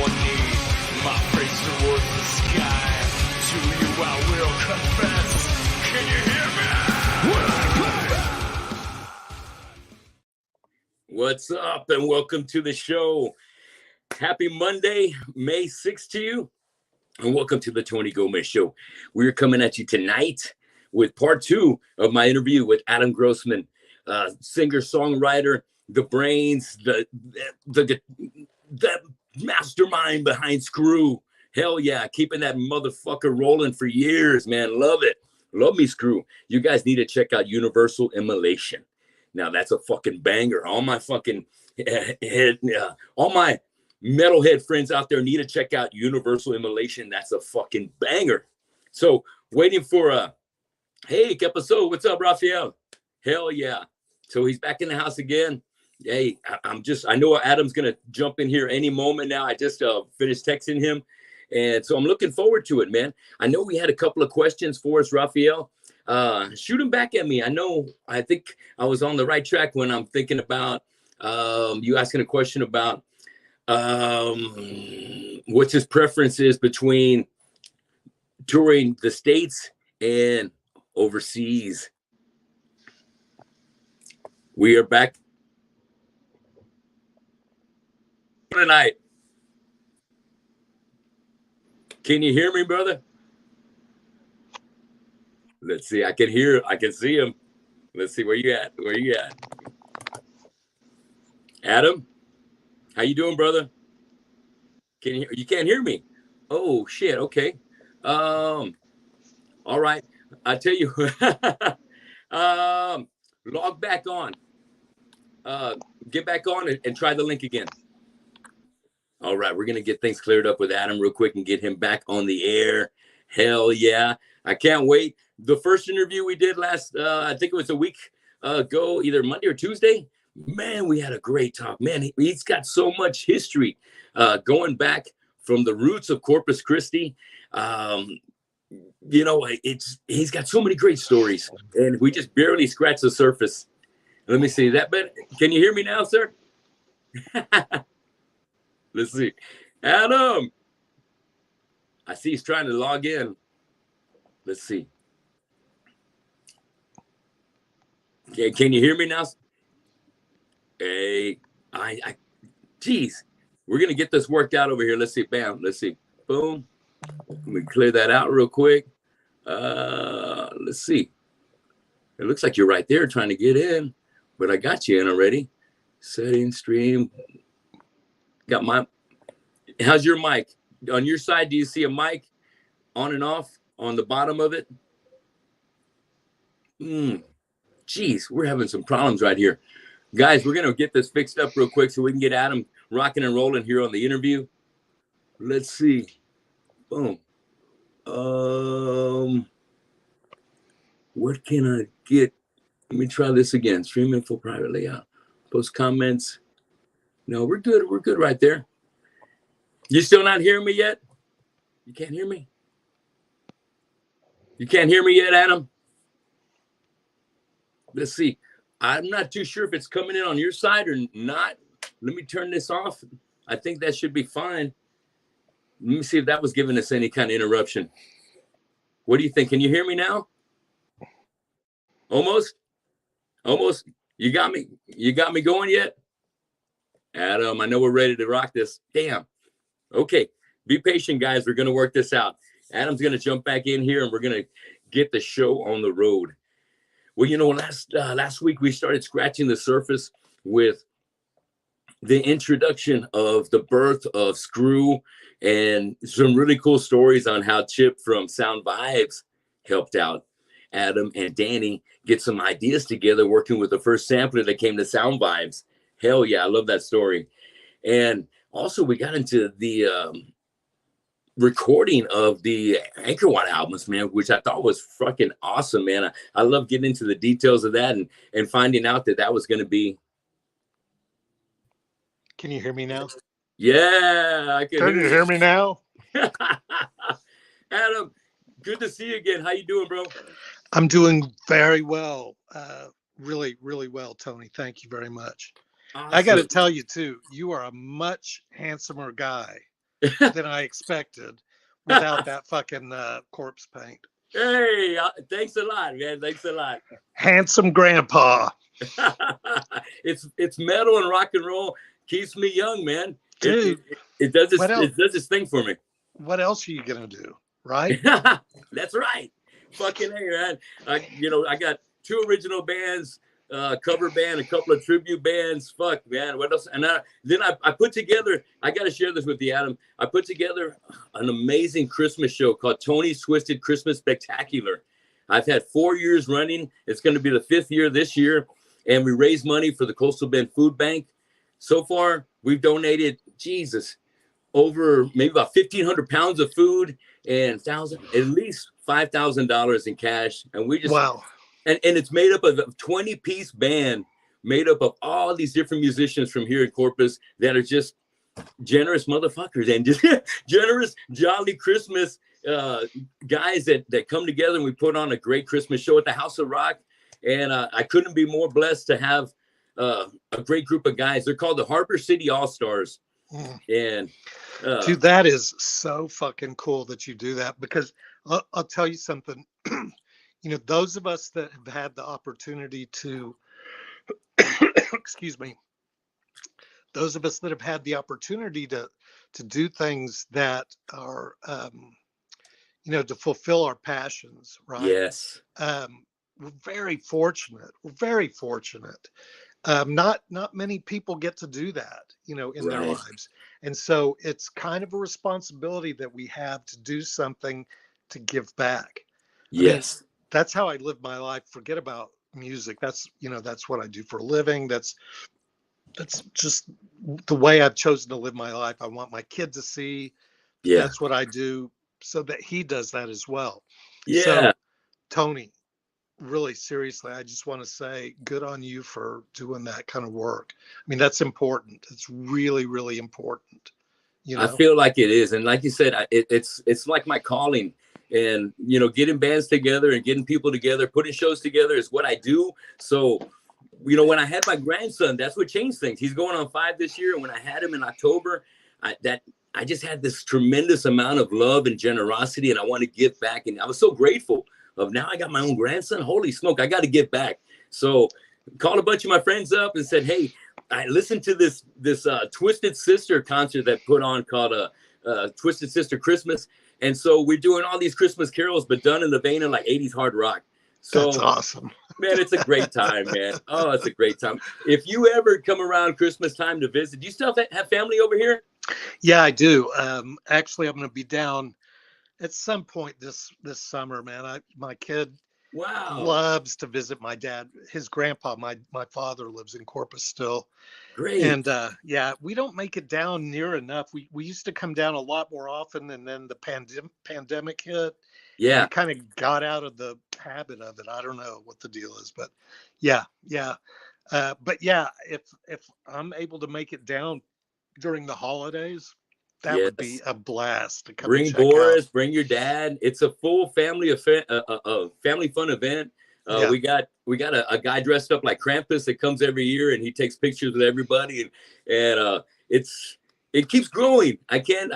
one knee, my face towards the sky. To you I will confess. Can you hear me? What's up, and welcome to the show. Happy Monday, May 6th to you, and welcome to the Tony Gomez Show. We're coming at you tonight with part 2 of my interview with Adam Grossmann, singer-songwriter, the brains, the mastermind behind SKREW. Hell yeah, keeping that motherfucker rolling for years, man. Love it. Love me, SKREW. You guys need to check out Universal Immolation. Now that's a fucking banger. All my fucking all my metalhead friends out there need to check out Universal Immolation. That's a fucking banger. So waiting for hey, ¿qué pasó? What's up, Raphael? Hell yeah. So he's back in the house again. Hey, I know Adam's going to jump in here any moment now. I just finished texting him. And so I'm looking forward to it, man. I know we had a couple of questions for us, Raphael. Shoot them back at me. I think I was on the right track when I'm thinking about you asking a question about what's his preferences between touring the States and overseas. We are back tonight. Can you hear me, brother? Let's see. I can see him. Let's see. Where you at? Adam? How you doing, brother? You can't hear me? Oh, shit. Okay. All right. I tell you, log back on. Get back on and try the link again. All right, we're going to get things cleared up with Adam real quick and get him back on the air. Hell yeah. I can't wait. The first interview we did last, I think it was a week ago, either Monday or Tuesday. Man, we had a great talk. Man, he's got so much history going back from the roots of Corpus Christi. He's got so many great stories, and we just barely scratched the surface. Let me see that. But can you hear me now, sir? Let's see. Adam. I see he's trying to log in. Let's see. Okay, can you hear me now? Hey, geez. We're going to get this worked out over here. Let's see. Bam. Let's see. Boom. Let me clear that out real quick. Let's see. It looks like you're right there trying to get in, but I got you in already. Settings, stream. Got my. How's your mic? On your side, do you see a mic on and off on the bottom of it? Geez, we're having some problems right here. Guys, we're going to get this fixed up real quick so we can get Adam rocking and rolling here on the interview. Let's see. Boom. What can I get? Let me try this again. Stream info private layout. Post comments. No, we're good. We're good right there. You still not hearing me yet? You can't hear me? You can't hear me yet, Adam? Let's see. I'm not too sure if it's coming in on your side or not. Let me turn this off. I think that should be fine. Let me see if that was giving us any kind of interruption. What do you think? Can you hear me now? Almost? Almost? You got me? You got me going yet? Adam, I know we're ready to rock this. Damn. Okay. Be patient, guys. We're going to work this out. Adam's going to jump back in here, and we're going to get the show on the road. Well, you know, last week we started scratching the surface with the introduction of the birth of SKREW and some really cool stories on how Chip from Sound Vibes helped out Adam and Danny get some ideas together working with the first sampler that came to Sound Vibes. Hell yeah, I love that story. And also we got into the recording of the Angkor Wat albums, man, which I thought was fucking awesome, man. I love getting into the details of that and finding out that was going to be. Can you hear me now? Yeah, I can. Can you hear me now? Adam, good to see you again. How you doing, bro? I'm doing very well. Really, really well, Tony. Thank you very much. Awesome. I got to tell you, too, you are a much handsomer guy than I expected without that fucking corpse paint. Hey, thanks a lot, man. Thanks a lot. Handsome grandpa. It's metal and rock and roll keeps me young, man. Dude, It does this. what else? It does this thing for me. What else are you gonna do, right? That's right. Fucking hey, man. I got 2 original bands, cover band, a couple of tribute bands. Fuck, man. What else? And then I put together. I got to share this with you, Adam. I put together an amazing Christmas show called Tony's Twisted Christmas Spectacular. I've had 4 years running. It's going to be the 5th year this year, and we raise money for the Coastal Bend Food Bank. So far, we've donated, over maybe about 1,500 pounds of food and at least $5,000 in cash. And we just, wow. And it's made up of a 20-piece band made up of all these different musicians from here in Corpus that are just generous motherfuckers and just generous, jolly Christmas guys that come together, and we put on a great Christmas show at the House of Rock. And I couldn't be more blessed to have a great group of guys. They're called the Harbor City All-Stars. And dude, that is so fucking cool that you do that, because I'll tell you something. Those of us that have had the opportunity to excuse me, those of us that have had the opportunity to do things that are to fulfill our passions, right? yes, we're very fortunate. Not many people get to do that, in their right. lives. And so it's kind of a responsibility that we have to do something to give back. Yes. I mean, that's how I live my life. Forget about music. That's what I do for a living. That's just the way I've chosen to live my life. I want my kid to see that's what I do, so that he does that as well. Yeah. So, Tony, really seriously, I just want to say good on you for doing that kind of work. I mean, that's important. It's really, really important. I feel like it is. And like you said, it's like my calling. And, getting bands together and getting people together, putting shows together is what I do. So, when I had my grandson, that's what changed things. He's going on 5 this year. And when I had him in October, I just had this tremendous amount of love and generosity, and I want to give back. And I was so grateful of, now I got my own grandson. Holy smoke, I got to give back. So called a bunch of my friends up and said, hey, I listened to this Twisted Sister concert that put on called Twisted Sister Christmas. And so we're doing all these Christmas carols, but done in the vein of like 80s hard rock. So that's awesome. Man, it's a great time, man. Oh, it's a great time. If you ever come around Christmas time to visit, do you still have family over here? Yeah, I do. Actually, I'm going to be down at some point this summer, man. My kid loves to visit my dad. His grandpa, my father, lives in Corpus still. Great. And we don't make it down near enough. We used to come down a lot more often, and then the pandemic hit. Yeah. We kind of got out of the habit of it. I don't know what the deal is, but yeah. But yeah, if I'm able to make it down during the holidays, that would be a blast to come. Bring and check Boris, out. bring your dad. It's a full family event, family fun event. We got a guy dressed up like Krampus that comes every year, and he takes pictures with everybody, and it keeps growing. I can't.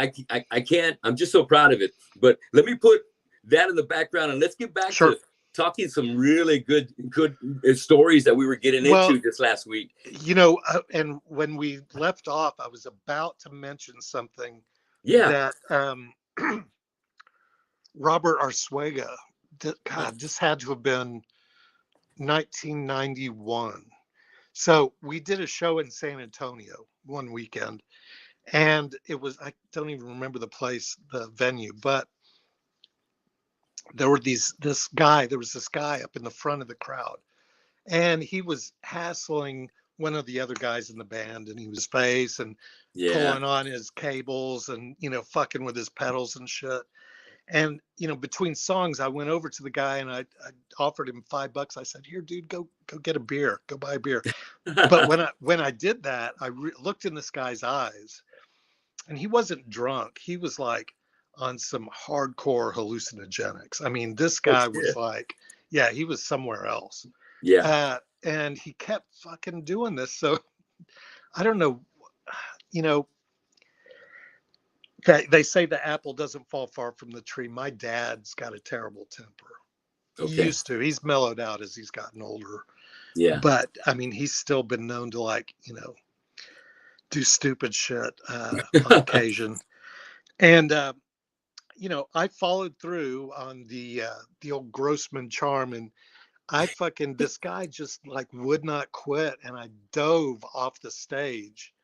I'm just so proud of it. But let me put that in the background, and let's get back to talking some really good stories that we were getting into this last week. And when we left off, I was about to mention something. Yeah. That Robert Arzuaga, God, this had to have been 1991. So we did a show in San Antonio one weekend, and it was, I don't even remember the venue, but there was this guy up in the front of the crowd, and he was hassling one of the other guys in the band, and he was face and pulling on his cables and, fucking with his pedals and shit. And, between songs, I went over to the guy and I offered him $5. I said, here, dude, go get a beer, go buy a beer. But when I did that, I looked in this guy's eyes, and he wasn't drunk. He was like on some hardcore hallucinogenics. I mean, this guy was like, he was somewhere else. Yeah. And he kept fucking doing this. So I don't know, They say the apple doesn't fall far from the tree. My dad's got a terrible temper. He Okay. used to. He's mellowed out as he's gotten older. Yeah. But I mean, he's still been known to, like, do stupid shit on occasion. And I followed through on the old Grossman charm, and this guy just like would not quit, and I dove off the stage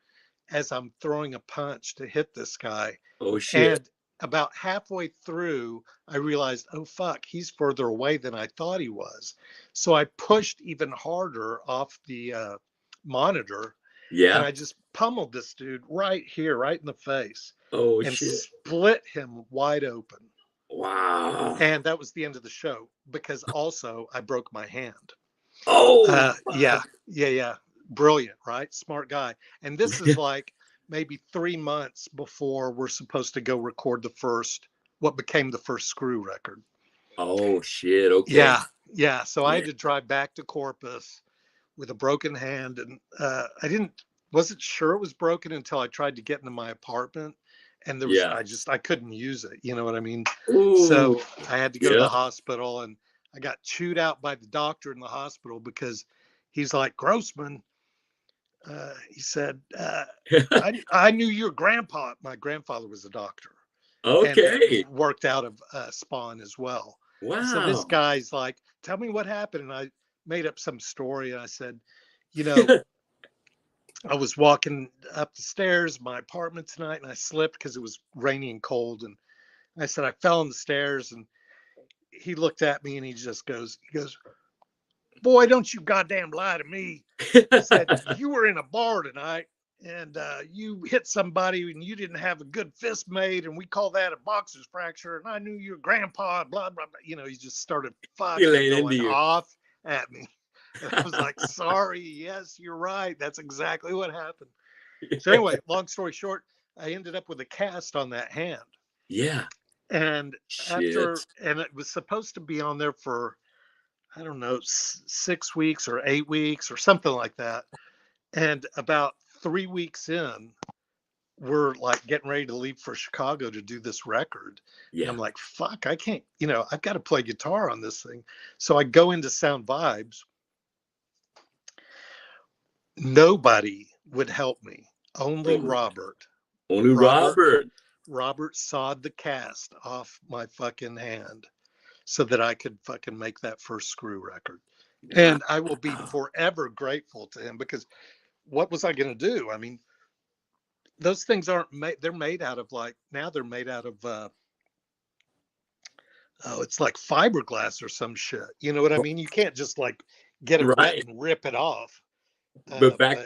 as I'm throwing a punch to hit this guy. Oh shit. And about halfway through, I realized, oh fuck, he's further away than I thought he was. So I pushed even harder off the monitor, and Yeah. I just pummeled this dude right here, right in the face, Oh and shit. split him wide open. Wow. And that was the end of the show, because also I broke my hand. Oh. Yeah. Brilliant, right? Smart guy. And this is like maybe 3 months before we're supposed to go record what became the first SKREW record. Oh shit. Okay. Yeah. So I had Yeah. to drive back to Corpus with a broken hand, and wasn't sure it was broken until I tried to get into my apartment, and Yeah. I couldn't use it. You know what I mean? Ooh. So I had to go to Yeah. the hospital, and I got chewed out by the doctor in the hospital, because he's like, Grossman, he said, I knew your grandpa. My grandfather was a doctor and Okay. worked out of Spawn as well. So this Wow. guy's like, tell me what happened. And I made up some story, and I said, I was walking up the stairs of my apartment tonight, and I slipped because it was rainy and cold. And I said, I fell on the stairs, and he looked at me, and he goes, boy, don't you goddamn lie to me. He said, you were in a bar tonight, and you hit somebody, and you didn't have a good fist made, and we call that a boxer's fracture. And I knew your grandpa, blah, blah, blah. He just started He fucking laid into going you. off at me. And I was like, sorry, yes, you're right. That's exactly what happened. So anyway, long story short, I ended up with a cast on that hand. Yeah. And Shit. and it was supposed to be on there for, I don't know, 6 weeks or 8 weeks or something like that. And about 3 weeks in, we're like getting ready to leave for Chicago to do this record. And Yeah. I'm like, fuck, I can't, I've got to play guitar on this thing. So I go into Sound Vibes. Nobody would help me. Only Robert. Only Robert. Robert. Robert sawed the cast off my fucking hand so that I could fucking make that first SKREW record. And I will be forever grateful to him, because what was I going to do? I mean, those things aren't made. They're made out of now they're made out of, it's like fiberglass or some shit. You know what I mean? You can't just like get it wet and rip it off. But back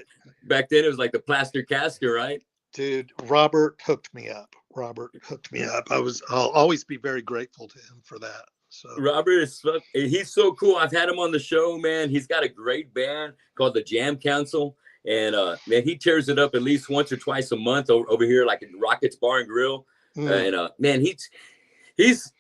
then it was like the plaster caster, right? Dude, Robert hooked me up. I'll always be very grateful to him for that. So Robert he's so cool. I've had him on the show, man. He's got a great band called the Jam Council. And man, he tears it up at least once or twice a month over here, like at Rockets Bar and Grill. And man, he's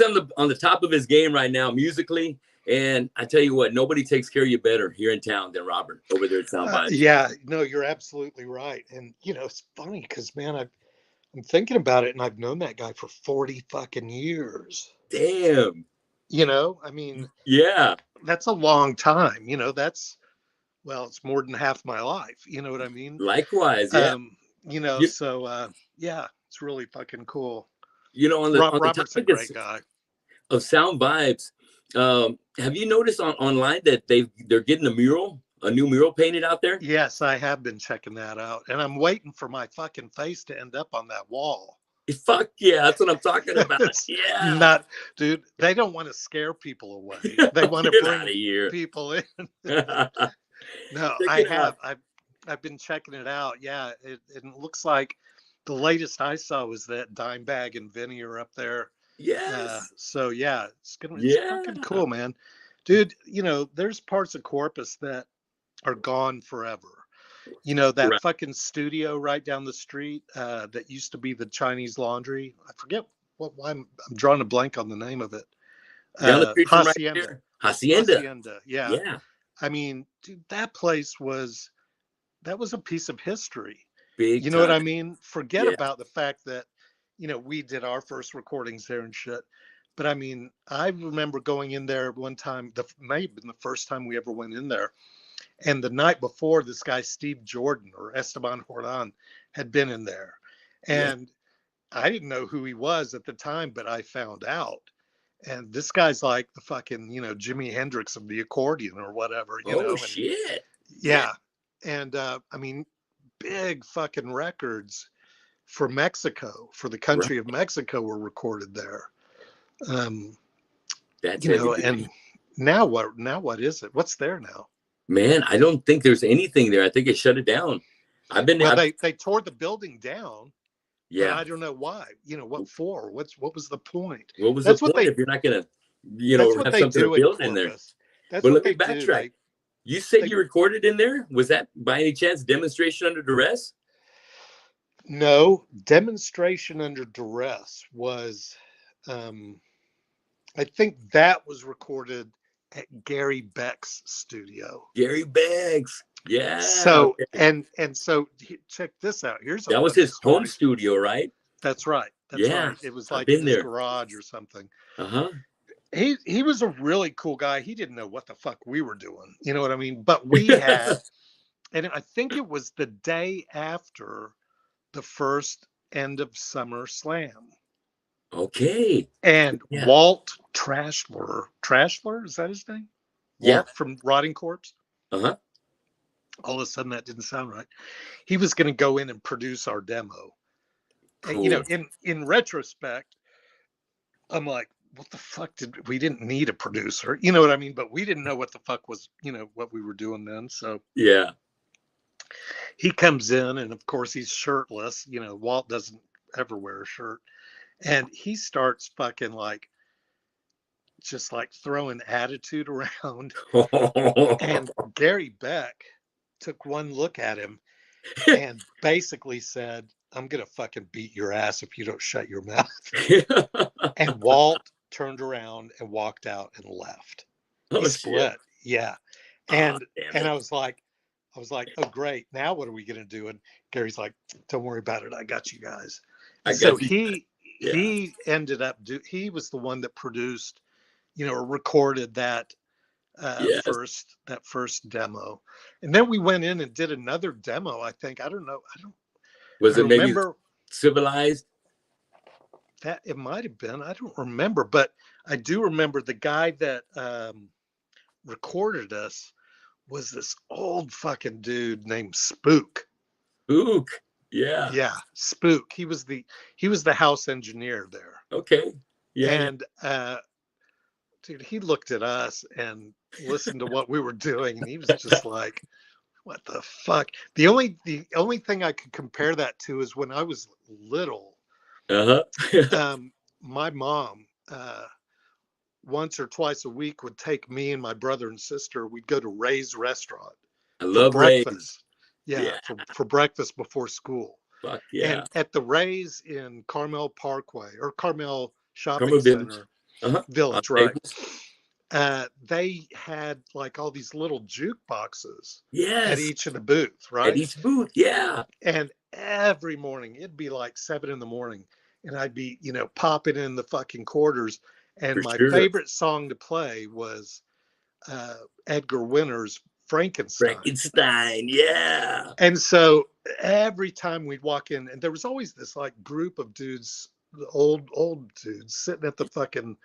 on the top of his game right now musically. And I tell you what, nobody takes care of you better here in town than Robert over there at Sound Vibes. Yeah, no, you're absolutely right. And it's funny because, man, I'm thinking about it, and I've known that guy for 40 fucking years. Damn. I mean, yeah, that's a long time. It's more than half my life. You know what I mean? Likewise, yeah. Yeah, it's really fucking cool. On the Robert's a great guy. Of Sound Vibes, have you noticed online that they're getting a new mural painted out there? Yes, I have been checking that out, and I'm waiting for my fucking face to end up on that wall. Fuck yeah, that's what I'm talking about. Yeah, dude. They don't want to scare people away. They want to bring people in. No, I've been checking it out. Yeah, it looks like the latest I saw was that Dimebag and Vinny are up there. Yes. So yeah, it's fucking cool, man. Dude, there's parts of Corpus that are gone forever. That fucking studio right down the street that used to be the Chinese Laundry. I forget why I'm drawing a blank on the name of it. Down the street from Hacienda. Right Hacienda. Yeah. I mean, dude, that place was a piece of history. Big you know time. What I mean? Forget about the fact that we did our first recordings there and shit. But I mean, I remember going in there one time, may have been the first time we ever went in there. And the night before, this guy, Steve Jordan or Esteban Jordan, had been in there. And I didn't know who he was at the time, but I found out. And this guy's like the fucking, Jimi Hendrix of the accordion or whatever, Oh and shit. yeah. And I mean, big fucking records for Mexico, for the country of Mexico, were recorded there. That's And now what is it? What's there now? Man, I don't think there's anything there. I think it shut it down. Well, they tore the building down. Yeah. But I don't know why. What for? What was the point? What was the point if you're not gonna, have something to build in there? That's but let me backtrack. You said you recorded in there? Was that by any chance Demonstration Under Duress? No, Demonstration Under Duress was, I think that was recorded at Gary Beck's studio. Gary Beck's, yeah. So and so check this out. That was his home studio, right? That's right. That's right. It was like in his garage or something. He was a really cool guy. He didn't know what the fuck we were doing. You know what I mean? But we had, and I think it was the day after the first End of Summer Slam. Okay. And Walt Trashler, is that his name? Yeah. Walt from Rotting Corpse. All of a sudden that didn't sound right. He was going to go in and produce our demo. Cool. And, in retrospect, I'm like, what the fuck we didn't need a producer, you know what I mean? But we didn't know what the fuck was, what we were doing then. So yeah, he comes in and of course he's shirtless. Walt doesn't ever wear a shirt. And he starts fucking just throwing attitude around. And Gary Beck took one look at him and basically said, I'm going to fucking beat your ass if you don't shut your mouth. And Walt turned around and walked out and left. He split. Shit. Yeah. And I was like, oh, great. Now what are we going to do? And Gary's like, don't worry about it. I got you guys. He ended up he was the one that produced, recorded that first demo. And then we went in and did another demo, I think. I don't know. Was it maybe Civilized? That it might have been. I don't remember, but I do remember the guy that recorded us was this old fucking dude named Spook. Spook. Yeah. Yeah, Spook. He was the house engineer there. Okay. Yeah. And dude, he looked at us and listened to what we were doing, and he was just like, what the fuck? The only thing I could compare that to is when I was little. My mom once or twice a week would take me and my brother and sister. We'd go to Ray's restaurant. I love breakfast. Yeah. For breakfast before school. Fuck yeah. And at the Ray's in Carmel Parkway or Carmel Shopping Center Village, right? They had all these little jukeboxes at each of the booths, right? At each booth, yeah. And every morning it'd be 7 a.m, and I'd be, popping in the fucking quarters. And my favorite song to play was Edgar Winter's Frankenstein, yeah. And so every time we'd walk in, and there was always this group of dudes, old dudes, sitting at the fucking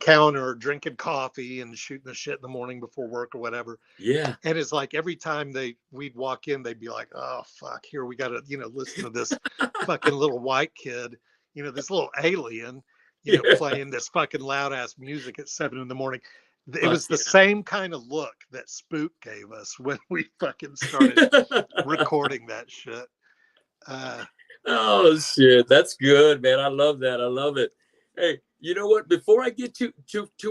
counter drinking coffee and shooting the shit in the morning before work or whatever. Yeah. And it's every time we'd walk in, they'd be like, oh fuck, here we gotta listen to this fucking little white kid, this little alien, playing this fucking loud ass music at 7 a.m. It was the same kind of look that Spook gave us when we fucking started recording that shit. Oh shit, that's good, man. I love that. I love it. Hey, you know what? Before I get too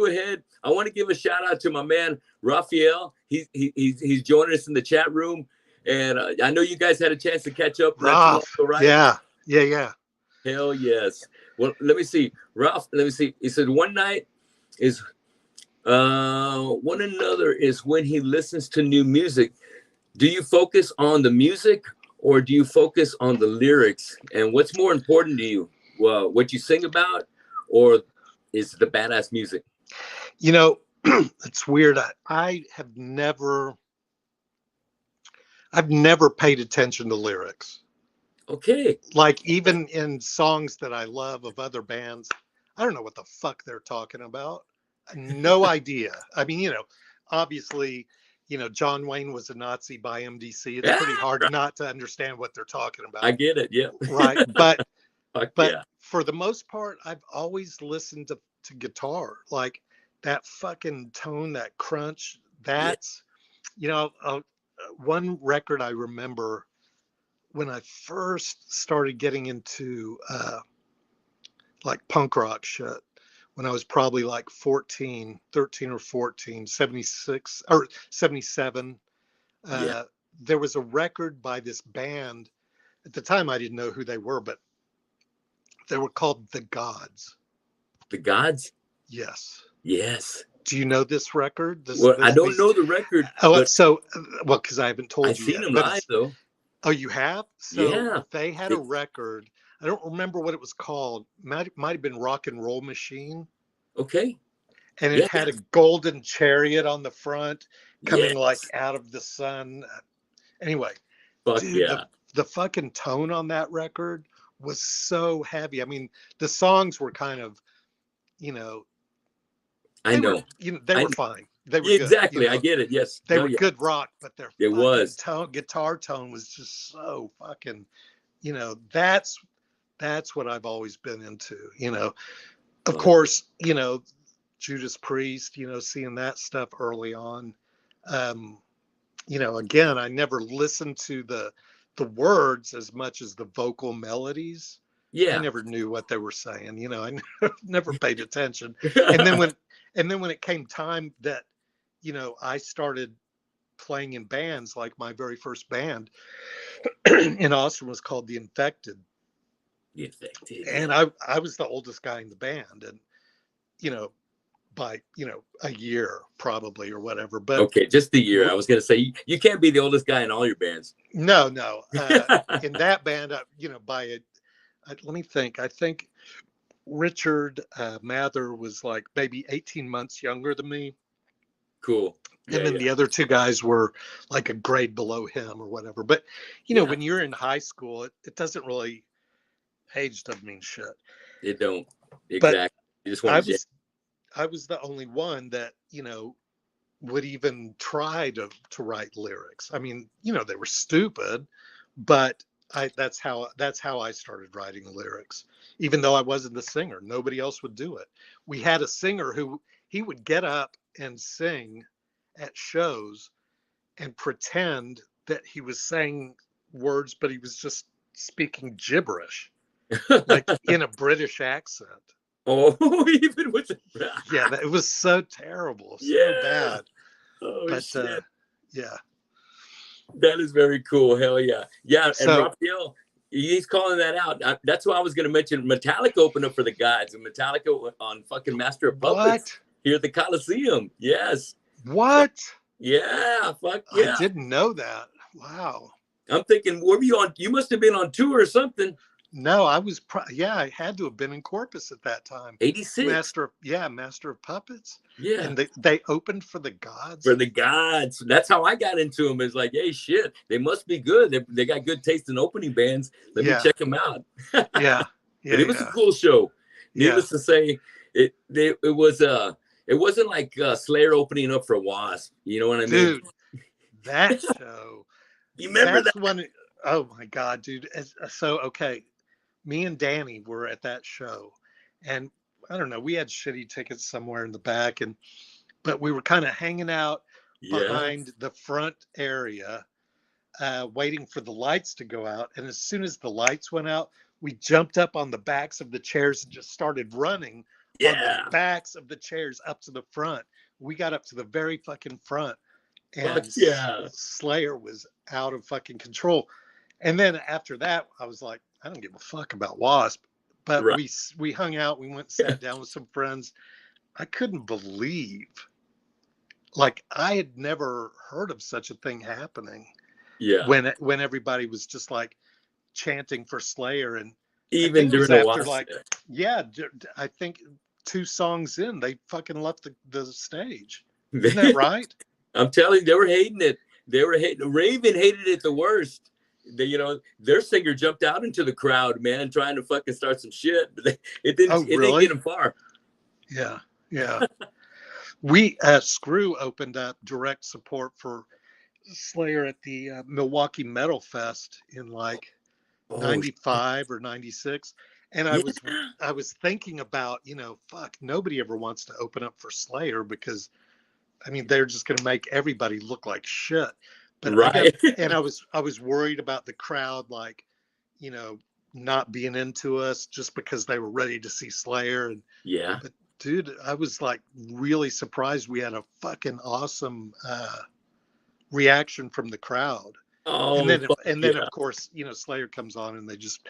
ahead, I want to give a shout out to my man Raphael. He's joining us in the chat room, and I know you guys had a chance to catch up. Right? Yeah. Hell yes. Well, let me see, Ralph. Let me see. He said one night is one another is when he listens to new music. Do you focus on the music or do you focus on the lyrics? And what's more important to you? Well, what you sing about, or is the badass music? You know, it's weird. I've never paid attention to lyrics. Okay. Like even in songs that I love of other bands, I don't know what the fuck they're talking about. No idea. I mean, obviously, John Wayne was a Nazi by MDC. It's Yeah, pretty hard not to understand what they're talking I about. get it. Yeah. Right. But Fuck but yeah. for the most part, I've always listened to guitar. Like that fucking tone, that crunch, Yeah. that's, one record I remember when I first started getting into like punk rock shit, when I was probably like 13 or 14, 76 or 77. Yeah. Uh, there was a record by this band. At the time, I didn't know who they were, but they were called The Gods. The Gods. Yes. Yes. Do you know this record? Well, I don't These. know the record, Oh, but so well, because I haven't told I've you seen yet. them But live it's. though. Oh, you have? So Yeah. they had a It's record. I don't remember what it was called. Might have been Rock and Roll Machine. okay. And it Yeah. had a golden chariot on the front coming like Yes. out of the sun. Anyway, Fuck dude, yeah. the fucking tone on that record was so heavy. I mean, the songs were kind of, you know, I know. they I were fine. They were good. exactly. I get it. Yes. They Hell were yeah. good rock, but their It fucking was. guitar tone was just so fucking, that's what I've always been into, Of Fuck yeah. course, Judas Priest, seeing that stuff early on. Um, again, I never listened to the words as much as the vocal melodies. I Yeah. never knew what they were saying, I never paid attention. And then when it came time that, I started playing in bands, like my very first band in Austin was called The Infected. The Affected. Yeah. And I was the oldest guy in the band, and you know, by a year probably or whatever. But Okay, just the year. I was gonna say you can't be the oldest guy in all your bands. no, in that band, let me think. I think Richard Mather was like maybe 18 months younger than me, Cool. and Yeah, then yeah, the other two guys were like a grade below him or whatever. But yeah. when you're in high school, it doesn't really, age doesn't mean shit. It don't But exactly. You just want I to jam. was I was the only one that would even try to write lyrics. I mean, they were stupid, but that's how I started writing lyrics. Even though I wasn't the singer, nobody else would do it. We had a singer who he would get up and sing at shows and pretend that he was saying words, but he was just speaking gibberish, like in a British accent. Oh, even with the Yeah, it was so terrible, so yeah. bad. Oh But shit. yeah. That is very cool. Hell yeah. Yeah, and So Raphael, he's calling that out. That's why I was going to mention Metallica opened up for the guys, and Metallica on fucking Master of Puppets what? here at the Coliseum. Yes. So, What? yeah. Fuck I yeah. didn't know that. Wow. I'm thinking, were you on? You must have been on tour or something. No, I was. Yeah, I had to have been in Corpus at that time. 86. Master of Puppets, Yeah. and they opened for the Gods. For the gods. That's how I got into them. It's like, hey, shit, they must be good. They got good taste in opening bands. Let me Yeah, check them out. yeah, But yeah, it was a yeah, cool show. yeah. Needless to say, it was it wasn't like Slayer opening up for Wasp. You know what I mean? Dude, that show. You remember That's that? when. Oh my God, dude. So okay, me and Danny were at that show, and I don't know. We had shitty tickets somewhere in the back, but we were kind of hanging out Yeah. behind the front area, waiting for the lights to go out. And as soon as the lights went out, we jumped up on the backs of the chairs and just started running on the Yeah. backs of the chairs up to the front. We got up to the very fucking front, Fuck and yeah. Slayer was out of fucking control. And then after that, I was like, I don't give a fuck about Wasp. But Right. we hung out. We went and sat down with some friends. I couldn't believe, like, I had never heard of such a thing happening. Yeah. when everybody was just like chanting for Slayer. And I Even think it was during the after watch. like, yeah, I think 2 songs in, they fucking left the stage. Isn't that right? I'm telling you, they were hating it. They were hating. Raven hated it the worst. They, you know, their singer jumped out into the crowd, man, trying to fucking start some shit. But it didn't. Oh, It didn't get really? them far. Yeah, yeah. We Screw opened up direct support for Slayer at the Milwaukee Metal Fest in like Oh, 95 or 96. And yeah. I was thinking about, fuck, nobody ever wants to open up for Slayer because I mean they're just gonna make everybody look like shit. But Right. I was worried about the crowd, like, you know, not being into us just because they were ready to see Slayer. And Yeah. but dude, I was like really surprised we had a fucking awesome reaction from the crowd. And Oh, then fuck and then yeah. of course, Slayer comes on and they just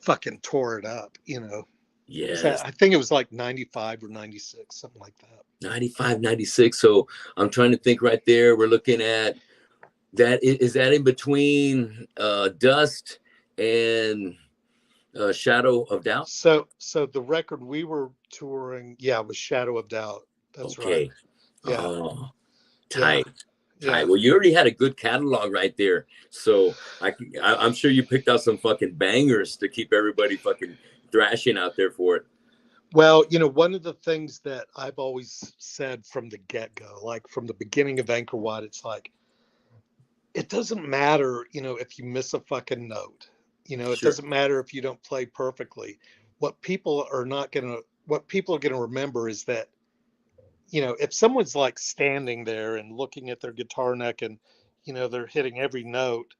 fucking tore it up. Was Yes. that, I think it was like 95 or 96, something like that. 95, 96. So I'm trying to think right there. We're looking at that. Is that in between Dust and Shadow of Doubt? So the record we were touring, yeah, was Shadow of Doubt. That's right. Okay. Yeah. Oh, Yeah. tight. Yeah. Tight. Well, you already had a good catalog right there. So I'm sure you picked out some fucking bangers to keep everybody fucking thrashing out there for it. Well, one of the things that I've always said from the get-go, like from the beginning of Angkor Wat, it's like it doesn't matter, if you miss a fucking note. It Sure. doesn't matter if you don't play perfectly. What people are gonna remember is that, if someone's like standing there and looking at their guitar neck and, they're hitting every note,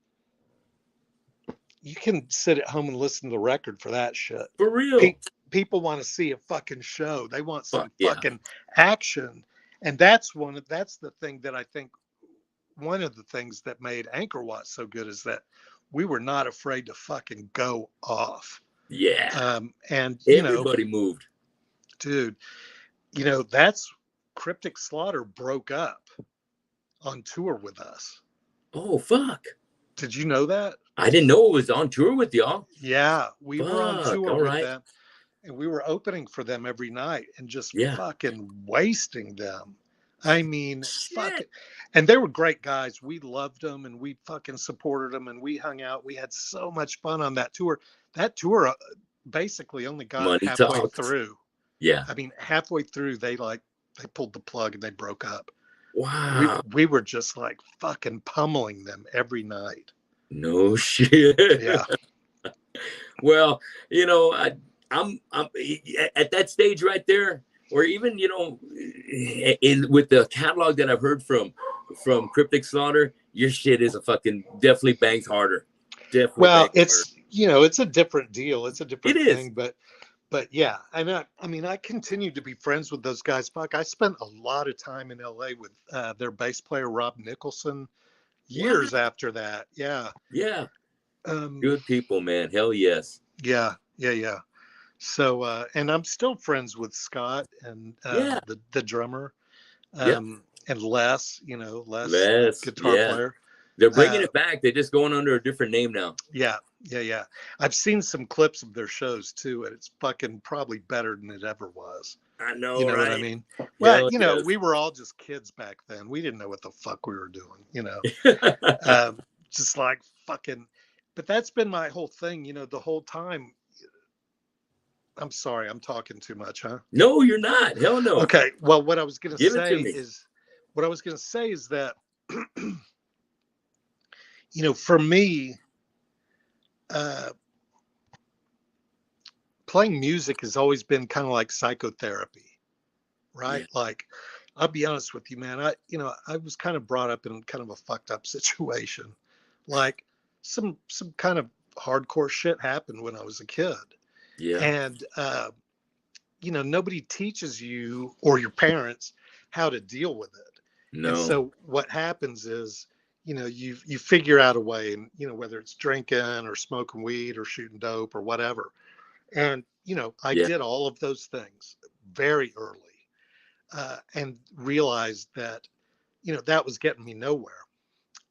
you can sit at home and listen to the record for that shit. For real. People want to see a fucking show. They want Fuck some yeah. fucking action. And that's the thing that I think one of the things that made Angkor Wat so good is that we were not afraid to fucking go off. Yeah. And Everybody moved. dude, that's Cryptic Slaughter broke up on tour with us. Oh, fuck. Did you know that? I didn't know it was on tour with y'all. Yeah, we were on Fuck. tour All with right. them and we were opening for them every night and just Yeah. fucking wasting them. I mean, fuck Shit. it. And they were great guys. We loved them and we fucking supported them and we hung out. We had so much fun on that tour. That tour basically only got Money halfway talks. through. Yeah. I mean, halfway through, they pulled the plug and they broke up. Wow. We were just like fucking pummeling them every night. No shit. Yeah. Well, I'm at that stage right there, or even in with the catalog that I've heard from Cryptic Slaughter, your shit is a fucking definitely bangs harder. Definitely Well, bangs harder. it's a different deal. It's a It different is. thing, but yeah, and I mean, I continue to be friends with those guys. Fuck, I spent a lot of time in LA with their bass player Rob Nicholson Wow. years after that. Yeah. Yeah. Um, Good people, man. Hell yes. yeah, yeah, yeah. So, and I'm still friends with Scott and Yeah. the drummer, Yep. and Les, Les, Les. guitar Yeah. player. They're bringing Uh, it back. They're just going under a different name now. yeah, yeah, yeah. I've seen some clips of their shows too, and it's fucking probably better than it ever was. I You know, know what I right? mean? Well, Hell yes. we were all just kids back then. We didn't know what the fuck we were doing. Just like fucking. But that's been my whole thing, the whole time. I'm sorry, I'm talking too much, huh? No, you're not. Hell no. Okay. Well, what I was gonna Give it to say me. is, that, for me, uh, playing music has always been kind of like psychotherapy, right? Yeah. Like, I'll be honest with you, man. I was kind of brought up in kind of a fucked up situation. Like, some kind of hardcore shit happened when I was a kid, Yeah. and nobody teaches you or your parents how to deal with it. And No. so what happens is, you figure out a way, and whether it's drinking or smoking weed or shooting dope or whatever. And I Yeah. did all of those things very early, and realized that that was getting me nowhere.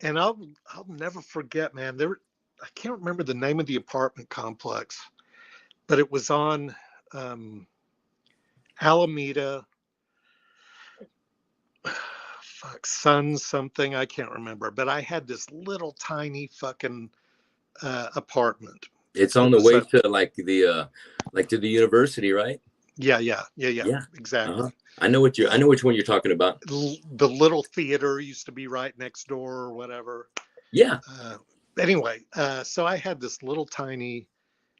And I'll never forget, man. I can't remember the name of the apartment complex, but it was on Alameda. Fuck, Sun something, I can't remember. But I had this little tiny fucking apartment. It's on It the was way to like to the university, right? yeah, Yeah. exactly. I know I know which one you're talking about. The little theater used to be right next door or whatever. Yeah. Anyway, so I had this little tiny,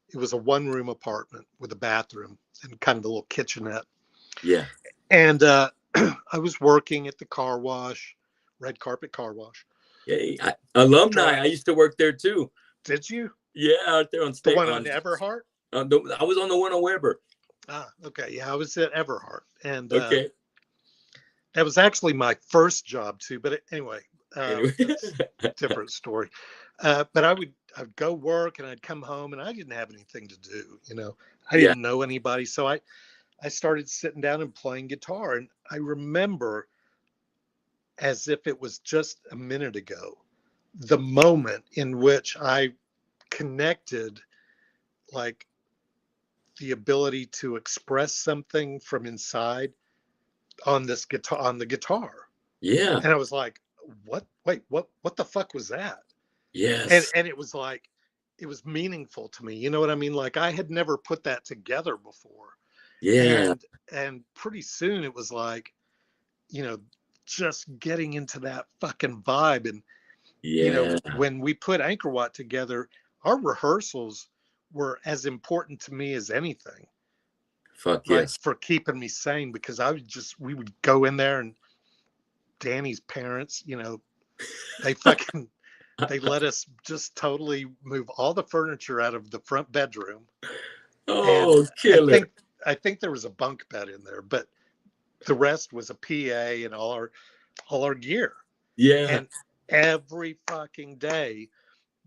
it was a one-room apartment with a bathroom and kind of a little kitchenette. Yeah. And I was working at the car wash, red carpet car wash. Yeah. Alumni. I used to work there too. Did you? Yeah, out there on The state. one on Everhart? I was on the one on Weber. Ah, okay. Yeah, I was at Everhart. And Okay. that was actually my first job too. But anyway, Anyway. that's a different story. But I'd go work and I'd come home and I didn't have anything to do. I Yeah. didn't know anybody. So I started sitting down and playing guitar. And I remember, as if it was just a minute ago, the moment in which I connected, like, the ability to express something from inside on this guitar, on the guitar. Yeah. And I was like, what? Wait, what the fuck was that? Yes. And it was like, it was meaningful to me. You know what I mean? Like, I had never put that together before. Yeah. And pretty soon it was like, just getting into that fucking vibe. And, Yeah. when we put Angkor Wat together, our rehearsals were as important to me as anything. Fuck Like, yes. for keeping me sane, because we would go in there and Danny's parents, they fucking, they let us just totally move all the furniture out of the front bedroom. Oh, And killer. I think there was a bunk bed in there, but the rest was a PA and all our gear. Yeah. And every fucking day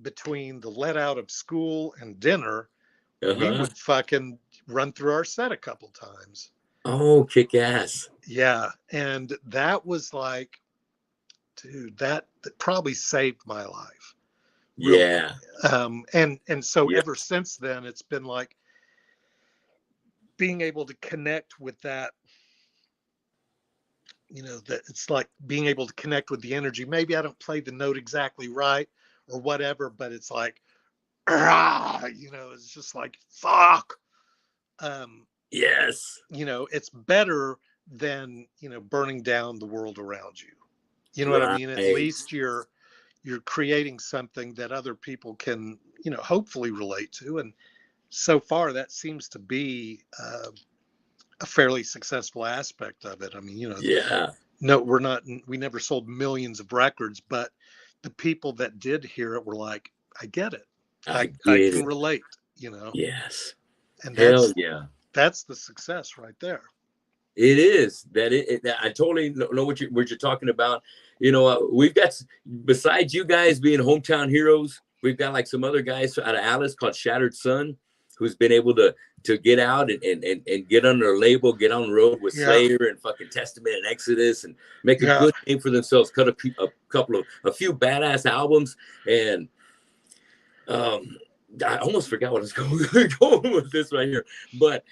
between the let out of school and dinner, we would fucking run through our set a couple times. Oh, kick ass. Yeah. And that was like, dude, that probably saved my life. Really. Yeah. And so Yeah. ever since then, it's been like being able to connect with that, that it's like being able to connect with the energy. Maybe I don't play the note exactly right or whatever, but it's like, it's just like, fuck. Yes. It's better than, burning down the world around you. You know what I mean? At Right. least you're creating something that other people can, hopefully relate to. And so far that seems to be a fairly successful aspect of it. I mean, Yeah. no, we never sold millions of records, but the people that did hear it were like, I get it. I get can it. relate, Yes. and Hell yeah. that's the success right there. It is that I totally know what you're talking about. We've got, besides you guys being hometown heroes, we've got like some other guys out of Alice called Shattered Sun, who's been able to get out and get under a label, get on the road with Slayer and fucking Testament and Exodus, and make a good name for themselves. Cut a few badass albums, and I almost forgot what I was going with this right here, but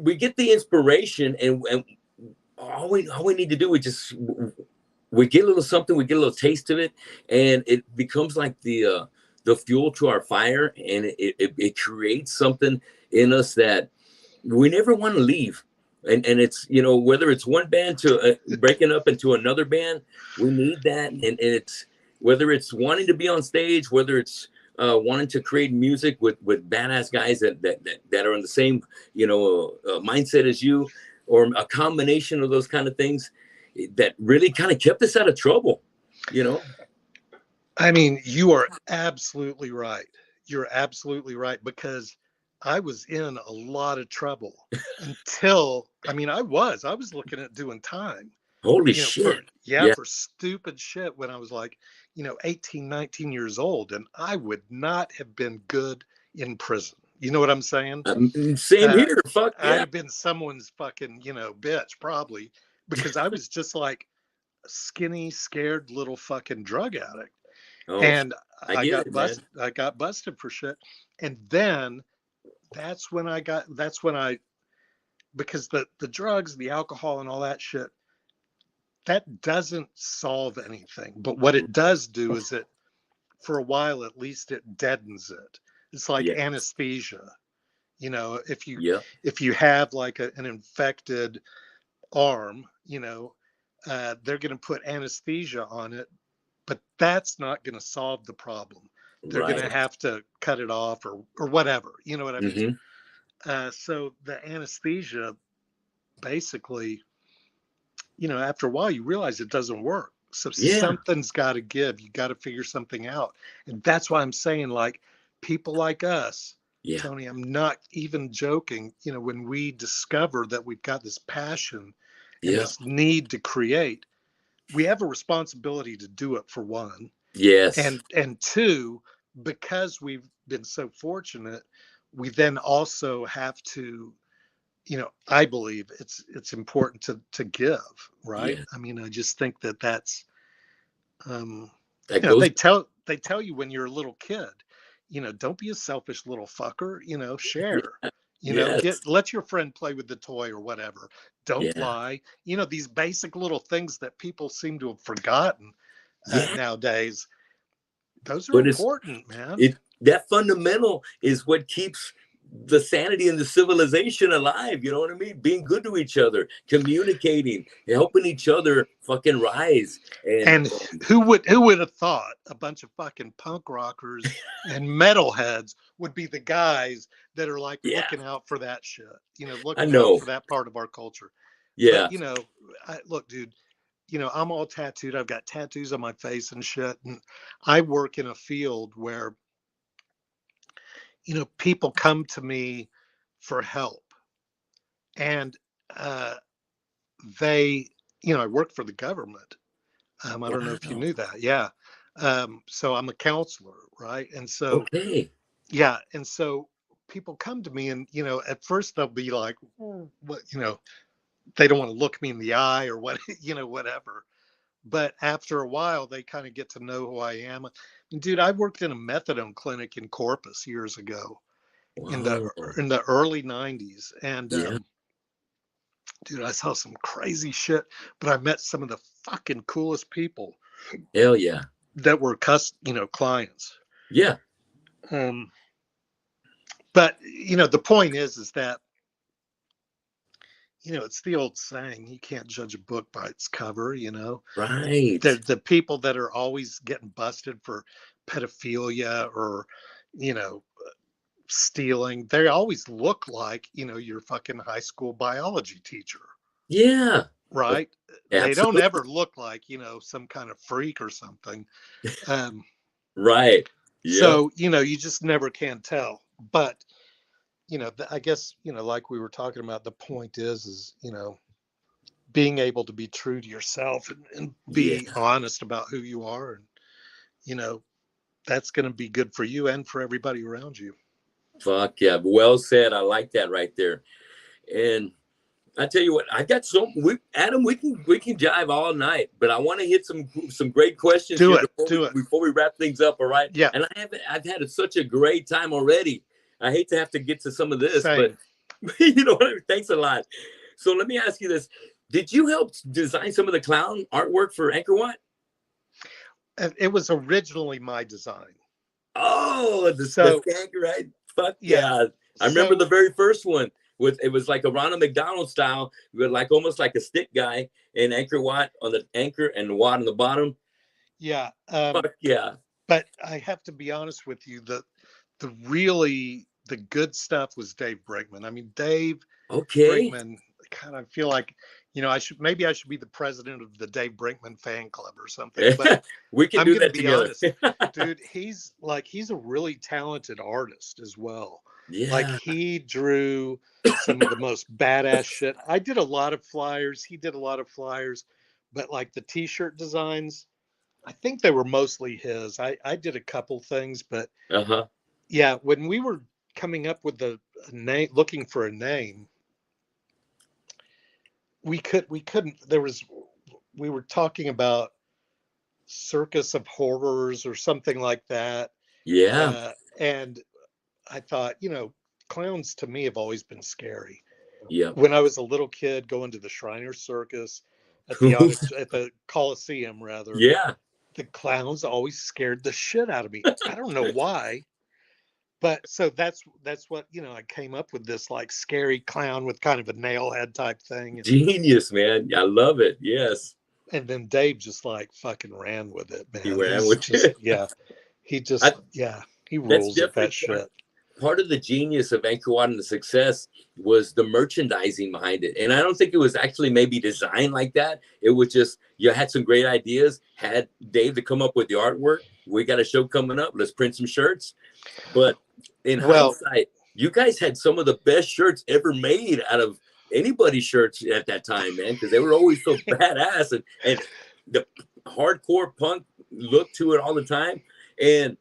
we get the inspiration, and all we need to do is just we get a little something, we get a little taste of it, and it becomes like the fuel to our fire, and it creates something in us that we never want to leave. And it's, whether it's one band to breaking up into another band, we need that. And it's whether it's wanting to be on stage, whether it's wanting to create music with badass guys that are in the same mindset as you, or a combination of those kind of things that really kind of kept us out of trouble. I mean, you are absolutely right. You're absolutely right, because I was in a lot of trouble until, I was looking at doing time. Holy shit. For stupid shit when I was like, 18, 19 years old, and I would not have been good in prison. You know what I'm saying? Same here. Fuck yeah. I'd have been someone's fucking, bitch, probably, because I was just like, skinny, scared little fucking drug addict. Oh, And I get it, man. I got busted for shit. And then that's when I, because the drugs, the alcohol and all that shit, that doesn't solve anything. But what it does do is it, for a while at least, it deadens it. It's like Yeah. anesthesia. You know, Yeah. if you have like an infected arm, they're going to put anesthesia on it, but that's not going to solve the problem. They're going to Right. have to cut it off or whatever. You know what I mean? Mm-hmm. So the anesthesia, basically, after a while, you realize it doesn't work. So Yeah. something's got to give. You got to figure something out. And that's why I'm saying, like, people like us, Yeah. Tony, I'm not even joking. When we discover that we've got this passion and Yeah. this need to create, we have a responsibility to do it, for one. Yes. And two, because we've been so fortunate, we then also have to, I believe it's important to give, right? Yeah. I mean, I just think that's, That goes. they tell you when you're a little kid, don't be a selfish little fucker, share, Yes. let your friend play with the toy or whatever. Don't Yeah. lie. These basic little things that people seem to have forgotten Yeah. nowadays. Those are But it's important, man. that fundamental is what keeps the sanity and the civilization alive. You know what I mean? Being good to each other, communicating, helping each other fucking rise. And who would have thought a bunch of fucking punk rockers and metalheads would be the guys that are like yeah, looking out for that shit, I looking out know. for that part of our culture. Yeah. But look, dude, I'm all tattooed. I've got tattoos on my face and shit. And I work in a field where, people come to me for help. And they, I work for the government. I don't know if you Wow. knew that. Yeah. So I'm a counselor, right? And so, Okay. yeah. And so people come to me and, at first they'll be like, what, they don't want to look me in the eye or what, whatever. But after a while, they kind of get to know who I am. And dude, I worked in a methadone clinic in Corpus years ago in the Wow. in the early 90s. And Yeah. dude, I saw some crazy shit, but I met some of the fucking coolest people Hell yeah. that were clients. Yeah. Um, but the point is that it's the old saying, you can't judge a book by its cover. Right. The people that are always getting busted for pedophilia or you know stealing, they always look like your fucking high school biology teacher, Yeah. right? They don't Absolutely. ever look like some kind of freak or something. um, Right. Yep. so you just never can tell. But I guess like we were talking about, the point is being able to be true to yourself and Yeah. be honest about who you are, and that's going to be good for you and for everybody around you. Fuck yeah. Well said. I like that right there. And I tell you what, I got Adam, we can jive all night, but I want to hit some great questions Do here it. Do it. before we wrap things up. All right. Yeah. And I've had such a great time already. I hate to have to get to some of this, Same. but you know what? Thanks a lot. So let me ask you this. Did you help design some of the clown artwork for Angkor Wat? It was originally my design. Oh, the skank, right? Fuck yeah. I remember the very first one. It was like a Ronald McDonald style, with like almost like a stick guy and Angkor Wat on the anchor and the Wat on the bottom. Yeah. Fuck yeah. But I have to be honest with you, the good stuff was Dave Brinkman. I mean, Dave Brinkman, kind of feel like, I should be the president of the Dave Brinkman fan club or something. But we can do that together. Honest, dude, he's a really talented artist as well. Yeah. Like, he drew some of the most badass shit. I did a lot of flyers. He did a lot of flyers, but like the t-shirt designs, I think they were mostly his. I did a couple things, but yeah, when we were coming up with a name, looking for a name, we couldn't. we were talking about Circus of Horrors or something like that. Yeah. And I thought, clowns to me have always been scary. Yep. When I was a little kid going to the Shriner Circus at at the Coliseum rather, Yeah. the clowns always scared the shit out of me. I don't know why. But so that's what, I came up with this like scary clown with kind of a nail head type thing. Genius, man. I love it. Yes. And then Dave just like fucking ran with it, He man. ran He's with just, it. yeah, he I, just, yeah, he that's rules at that definitely shit. part of the genius of Angkor Wat and the success was the merchandising behind it. And I don't think it was actually maybe designed like that. It was just, you had some great ideas, had Dave to come up with the artwork. We got a show coming up. Let's print some shirts. But in hindsight, you guys had some of the best shirts ever made out of anybody's shirts at that time, man, because they were always so badass and the hardcore punk look to it all the time. And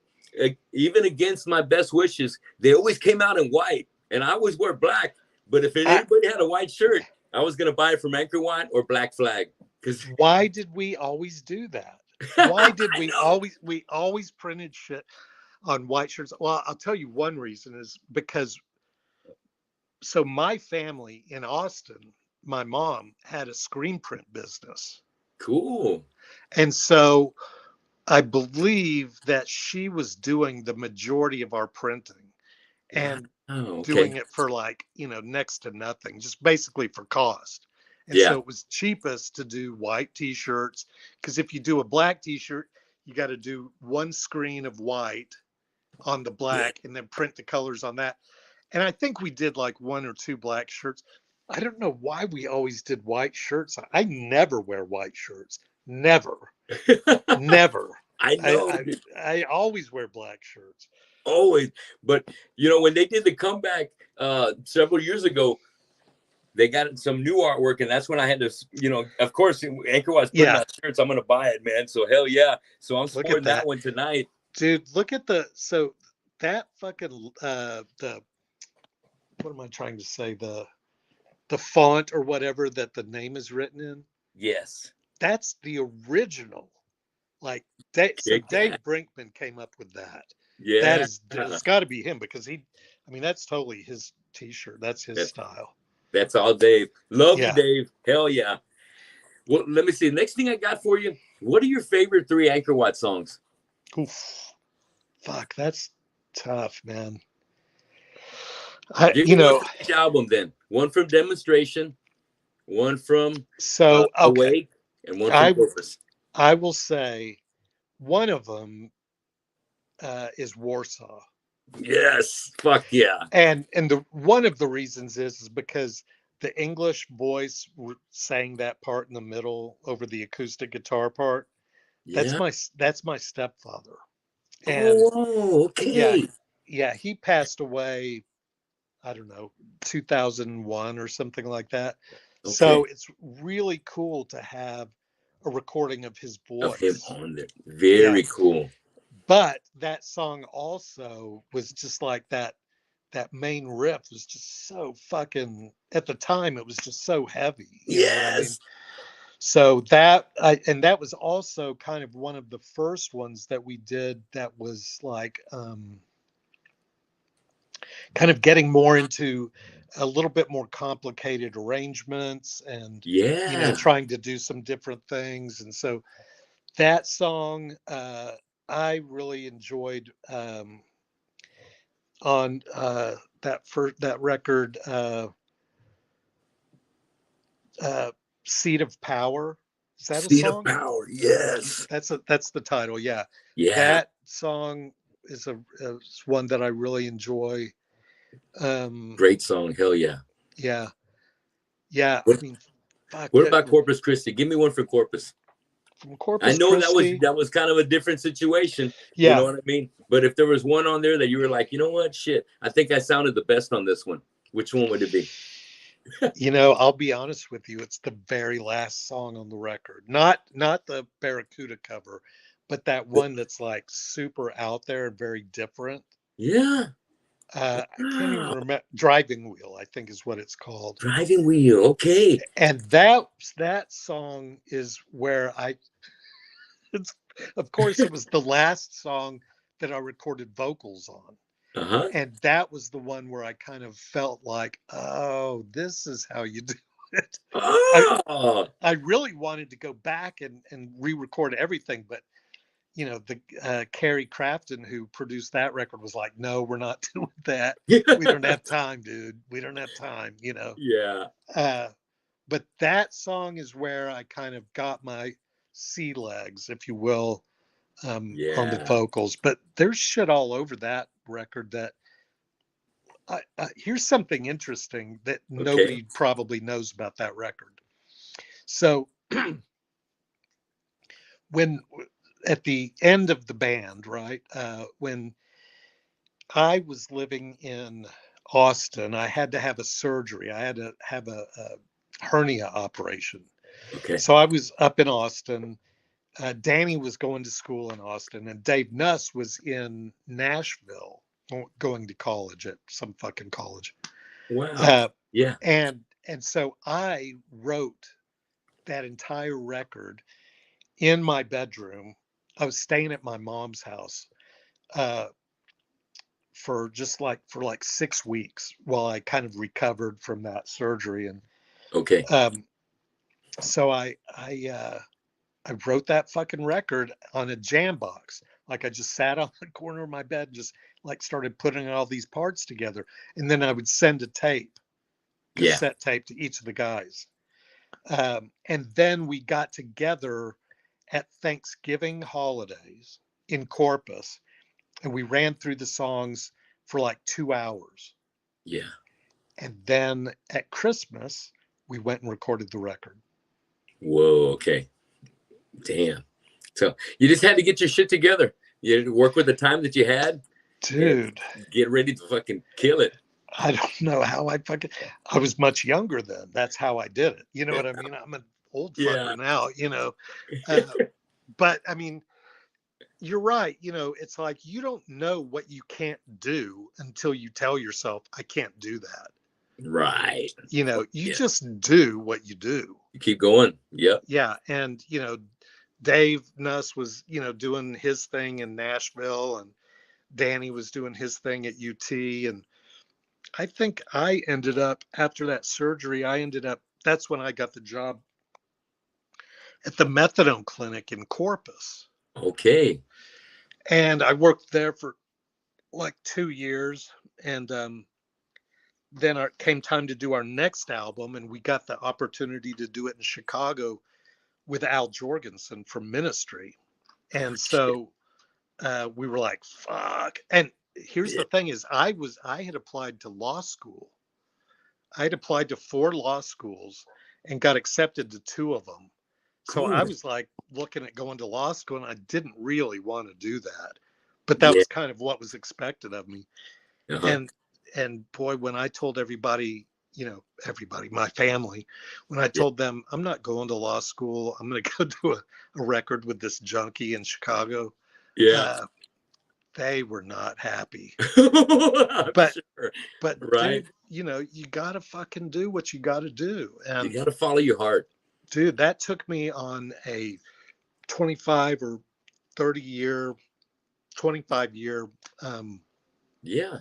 even against my best wishes, they always came out in white, and I always wear black. But if anybody had a white shirt, I was gonna buy it from Angkor Wat or Black Flag. Because why did we always do that? Why did we always printed shit on white shirts? Well, I'll tell you one reason is because so my family in Austin, my mom had a screen print business. Cool. And so I believe that she was doing the majority of our printing and doing it for like, next to nothing, just basically for cost. And so it was cheapest to do white t-shirts, because if you do a black t-shirt, you got to do one screen of white on the black and then print the colors on that. And I think we did like one or two black shirts. I don't know why we always did white shirts. I never wear white shirts. Never. Never. I know. I always wear black shirts. Always. But, when they did the comeback several years ago, they got some new artwork, and that's when I had to, of course, Angkor Wat's putting out shirts. I'm going to buy it, man. So hell yeah. So I'm sporting that one tonight. Dude, look at that fucking, what am I trying to say? The font or whatever that the name is written in. Yes. That's the original. Like, Dave Brinkman came up with that. Yeah. It's got to be him, because that's totally his t-shirt. That's his style. That's all Dave. Love you, Dave. Hell yeah. Well, let me see. Next thing I got for you. What are your favorite 3 Angkor Wat songs? Oof. Fuck, that's tough, man. Each album then. One from Demonstration, one from Awake, and one from Corpus. I will say one of them is Warsaw. Yes, fuck yeah. And one of the reasons is because the English voice sang that part in the middle over the acoustic guitar part. That's my stepfather. And okay. Yeah, he passed away, I don't know, 2001 or something like that. Okay. So it's really cool to have a recording of his voice. Of him on there. Very cool. But that song also was just like that main riff was just so fucking, at the time, it was just so heavy. You know what I mean? So that was also kind of one of the first ones that we did that was like kind of getting more into a little bit more complicated arrangements and trying to do some different things. And so that song I really enjoyed on that record, Seat of Power. Is that a song? Seat of Power, yes. That's the title, yeah. That song is one that I really enjoy. Great song, hell yeah. Yeah. What about Corpus Christi? Give me one for Corpus. From Corpus I know Christi, that was kind of a different situation. You know what I mean? But if there was one on there that you were like, you know what, shit, I think I sounded the best on this one, which one would it be? I'll be honest with you, it's the very last song on the record. Not the Barracuda cover, but that one that's like super out there and very different. Yeah. I can't even Wow. remember. Driving Wheel, I think is what it's called. Driving Wheel. Okay. And that song is where it's, of course, it was the last song that I recorded vocals on. Uh-huh. And that was the one where I kind of felt like, oh, this is how you do it. I Oh. I really wanted to go back and re-record everything, but the Carrie Crafton, who produced that record, was like, no, we're not doing that. We don't have time, dude. We don't have time. Yeah. Uh, but that song is where I kind of got my sea legs, if you will, on the Yeah. vocals. But there's shit all over that record that here's something interesting that Okay. nobody probably knows about that record. So when at the end of the band, right, when I was living in Austin, I had to have a surgery. I had to have a hernia operation. Okay. So I was up in Austin. Danny was going to school in Austin, and Dave Nuss was in Nashville going to college at some fucking college. Wow. Uh, Yeah. and so I wrote that entire record in my bedroom. I was staying at my mom's house uh, for like 6 weeks while I kind of recovered from that surgery, and Okay. um, so I wrote that fucking record on a jam box. Like I just sat on the corner of my bed, and just like started putting all these parts together, and then I would send a Yeah. cassette tape to each of the guys. And then we got together at Thanksgiving holidays in Corpus, and we ran through the songs for like 2 hours. Yeah. And then at Christmas, we went and recorded the record. Whoa. Okay. Damn. So you just had to get your shit together. You had to work with the time that you had and Dude, get ready to fucking kill it. I don't know how I was much younger then. That's how I did it. You know what I mean? I'm an old Yeah. fucker now. Uh, but I mean, you're right. It's like you don't know what you can't do until you tell yourself, I can't do that. Right. You Yeah. just do what you do. You keep going. Yep. Yeah. And, Dave Nuss was, doing his thing in Nashville, and Danny was doing his thing at UT. And I think I ended up, after that surgery, that's when I got the job at the methadone clinic in Corpus. Okay. And I worked there for like 2 years. And then it came time to do our next album, and we got the opportunity to do it in Chicago with Al Jorgensen from Ministry. And so we were like, fuck. And here's Yeah. the thing is I had applied to law school. I had applied to 4 law schools and got accepted to 2 of them. So I Cool. was like looking at going to law school, and I didn't really want to do that. But that Yeah. was kind of what was expected of me. Uh-huh. And boy, when I told everybody, my family, when I Yeah. told them I'm not going to law school, I'm going to go do a record with this junkie in Chicago, Yeah. uh, they were not happy. I'm But sure. but Right. dude, you gotta fucking do what you gotta do. You And got to follow your heart. dude, that took me on a 25 or 25 year Yeah.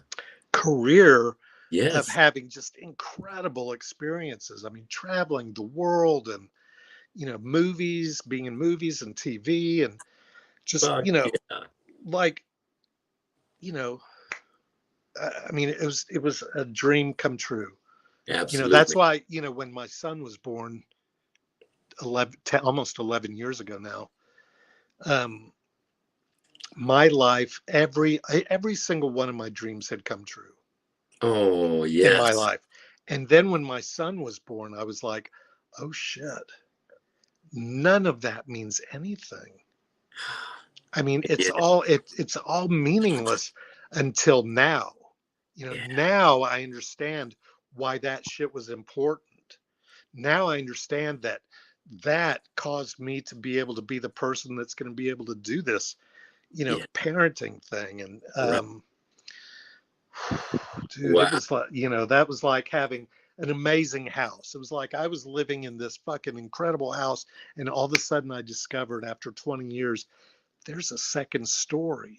career of Yes. having just incredible experiences. I mean, traveling the world, and movies, being in movies and TV, and just Fuck yeah. like you know I mean, it was a dream come true. That's Absolutely. why when my son was born almost 11 years ago now, um my life, every single one of my dreams had come true Oh, in my yes. life. And then when my son was born, I was like, oh shit, none of that means anything. I mean, Yeah. it's all meaningless until now. Yeah. Now I understand why that shit was important. Now I understand that caused me to be able to be the person that's going to be able to do this, Yeah. parenting thing. And Right. Dude, Wow. it was like, that was like having an amazing house. It was like I was living in this fucking incredible house, and all of a sudden I discovered after 20 years, there's a second story.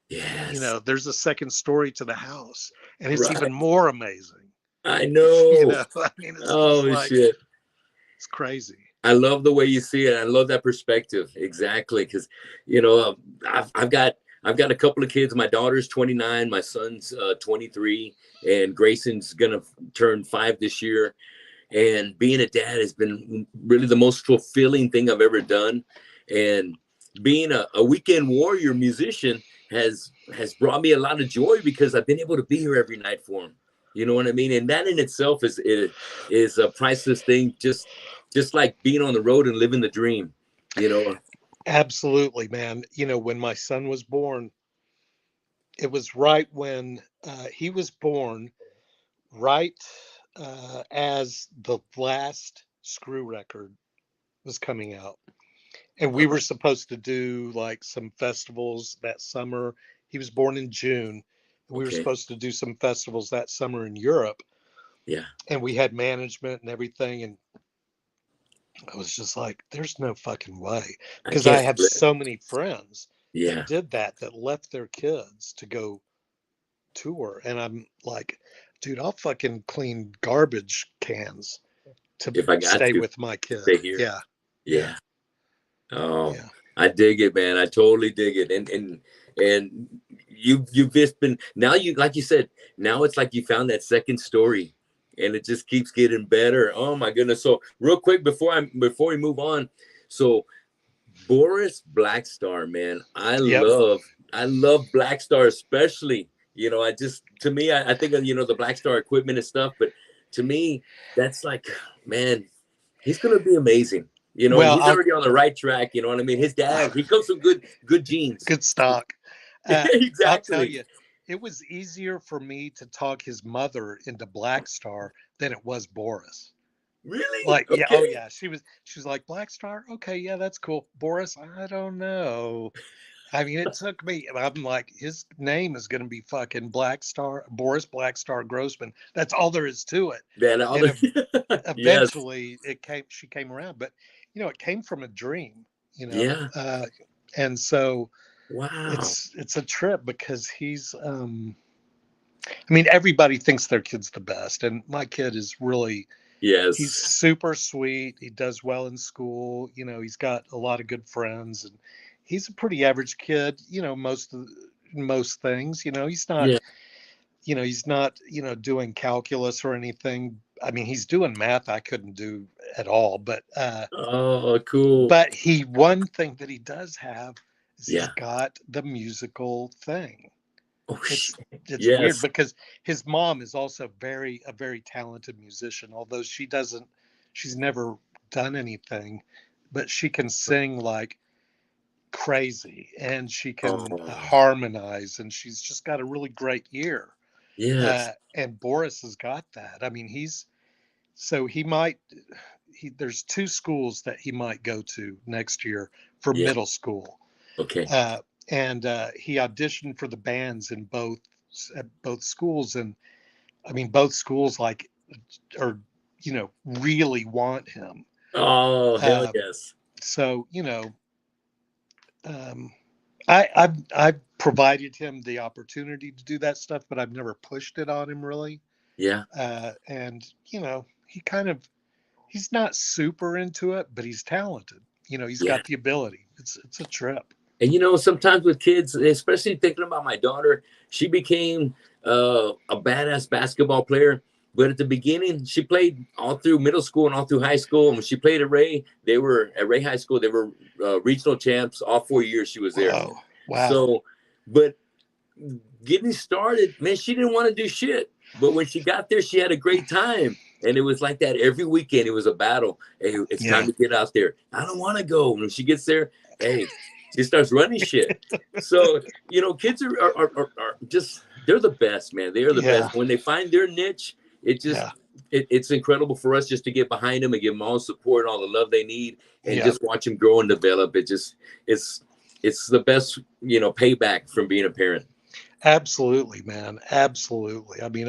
Yes. There's a second story to the house, and it's Right. even more amazing. I know. I mean, it's just Oh like, shit. it's crazy. I love the way you see it. I love that perspective. Exactly. Cause I've got a couple of kids. My daughter's 29, my son's 23, and Grayson's going to turn 5 this year. And being a dad has been really the most fulfilling thing I've ever done. And being a weekend warrior musician has brought me a lot of joy because I've been able to be here every night for them. You know what I mean? And that in itself is a priceless thing. Just like being on the road and living the dream. You know. Absolutely, man. When my son was born, it was right when he was born, right as the last Screw record was coming out. And we were supposed to do like some festivals that summer. He was born in June. And we were Okay. supposed to do some festivals that summer in Europe. Yeah. And we had management and everything. And I was just like, there's no fucking way. I Because I can't have do it. so many friends Yeah. that did that left their kids to go tour. And I'm like, dude, I'll fucking clean garbage cans to If I got stay to with my kid. stay here. Yeah. Yeah. Yeah. Oh, Yeah. I dig it, man. I totally dig it. And you've just been now you like you said, now it's like you found that second story and it just keeps getting better. Oh my goodness. So real quick before we move on. So Boris Blackstar, man, Yep. I love Blackstar especially. I just to me, I think of the Blackstar equipment and stuff, but to me, that's like, man, he's gonna be amazing. And Well, he's already on the right track. You know what I mean? His dad, he comes from good genes. good stock. I'll tell Exactly. you, it was easier for me to talk his mother into Black Star than it was Boris. Really? Like, yeah, oh Okay. yeah, she was like, Black Star, okay, yeah, that's cool. Boris, I don't know. I mean, it took me. I'm like, his name is going to be fucking Black Star, Boris Black Star Grossman. That's all there is to it. Man, all And yes. eventually, she came around. But it came from a dream. Yeah. And so Wow. it's a trip because he's. I mean, everybody thinks their kid's the best, and my kid is really. He's Yes. super sweet. He does well in school. He's got a lot of good friends, and he's a pretty average kid. Most things. He's not. Yeah. He's not. Doing calculus or anything. I mean, he's doing math I couldn't do at all. Oh, cool. But one thing that he does have is he's Yeah. got the musical thing. Oh It's shit. it's weird Yes. because his mom is also a very talented musician, although she's never done anything, but she can sing like crazy and she can Oh, harmonize, and she's just got a really great ear. yes. And Boris has got that. I mean, so he might there's 2 schools that he might go to next year for Yeah. middle school. Okay. And he auditioned for the bands at both schools, and I mean both schools like are really want him. Oh, hell Uh, yes. so um, I've provided him the opportunity to do that stuff, but I've never pushed it on him really. Yeah. And he's not super into it, but he's talented. He's Yeah. got the ability. It's a trip. And sometimes with kids, especially thinking about my daughter, she became a badass basketball player. But at the beginning, she played all through middle school and all through high school. And when she played at Ray, they were at Ray High School. They were regional champs all 4 years she was there. Whoa. Wow. So, but getting started, man, she didn't want to do shit. But when she got there, she had a great time. And it was like that every weekend. It was a battle. Hey, it's Yeah. time to get out there. I don't want to go. When she gets there, hey, she starts running shit. So, kids are just, they're the best, man. They are the Yeah. best. When they find their niche, Yeah. it's incredible for us just to get behind them and give them all the support and all the love they need and Yeah. just watch them grow and develop. It's the best, payback from being a parent. Absolutely, man. Absolutely. I mean,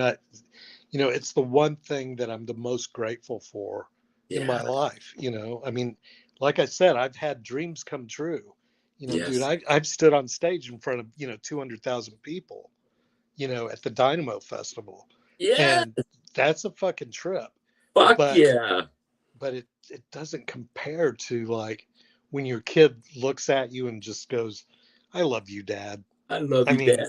it's the one thing that I'm the most grateful for in my Yeah. life. I mean, like I said, I've had dreams come true. Dude, Yes. I've stood on stage in front of, 200,000 people, at the Dynamo Festival. Yeah. And that's a fucking trip. Fuck But yeah. it doesn't compare to like when your kid looks at you and just goes, "I love you, Dad." I love I you, mean, Dad.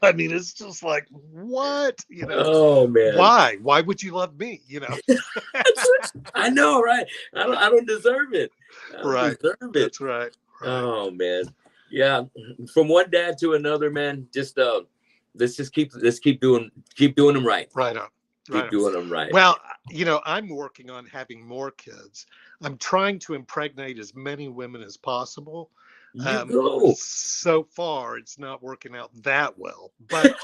I mean, it's just like, what? Oh man. Why? Why would you love me? I know, right? I don't deserve it. I don't Right. deserve it. That's right. Right. Oh man. Yeah. From one dad to another, man. Just let's keep doing them right. Right on. Right Keep on. doing them right. Well, I'm working on having more kids. I'm trying to impregnate as many women as possible. You go. So far, it's not working out that well, but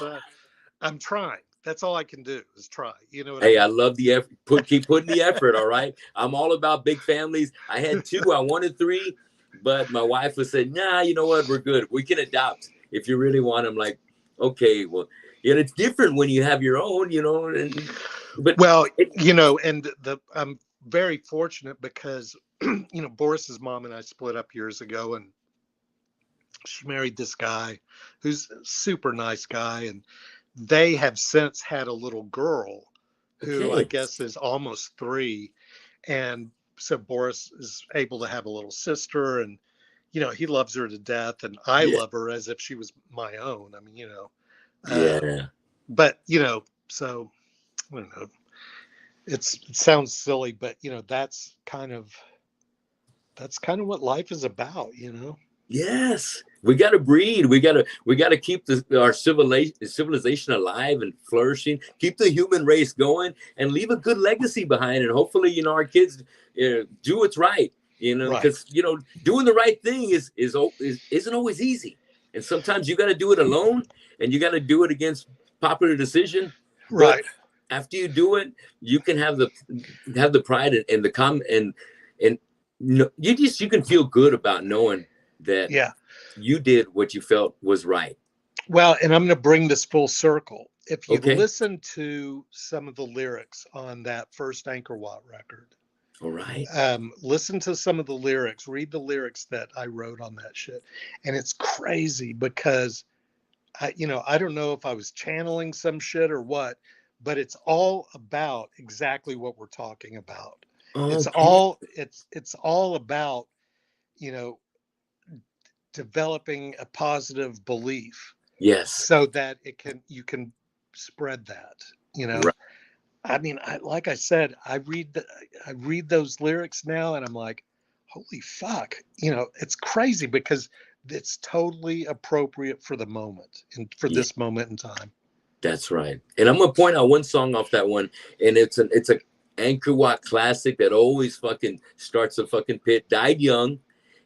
I'm trying. That's all I can do is try. You know what I Hey, I mean? love the effort. Keep putting the effort. All right. I'm all about big families. I had two. I wanted three, but my wife was saying, "Nah, you know what? We're good. We can adopt if you really want." I'm like, okay, well, yeah, it's different when you have your own, but Well, it, and I'm very fortunate because Boris's mom and I split up years ago, and she married this guy who's a super nice guy, and they have since had a little girl who I okay, guess is almost 3, and so Boris is able to have a little sister, and he loves her to death, and I yeah, love her as if she was my own. I mean, um, yeah, but so I don't know. It sounds silly, but that's kind of what life is about. yes. We got to breed. We got to keep our civilization alive and flourishing. Keep the human race going, and leave a good legacy behind. And hopefully, our kids do what's right. Right, Because doing the right thing isn't always easy, and sometimes you got to do it alone, and you got to do it against popular decision. But right. after you do it, you can have the pride and and you can feel good about knowing that Yeah. you did what you felt was right. Well, and I'm going to bring this full circle. If you Okay. listen to some of the lyrics on that first Angkor Wat record, All right. listen to some of the lyrics, read the lyrics that I wrote on that shit. And it's crazy because I don't know if I was channeling some shit or what, but it's all about exactly what we're talking about. It's Okay. all it's all about, you know, developing a positive belief Yes. so that you can spread that, you know. Right. I mean, like I said, I read those lyrics now and I'm like, holy fuck, it's crazy because it's totally appropriate for the moment and for Yeah, this moment in time. that's right. And I'm gonna point out one song off that one, and it's a Angkor Wat classic that always fucking starts a fucking pit. Died Young,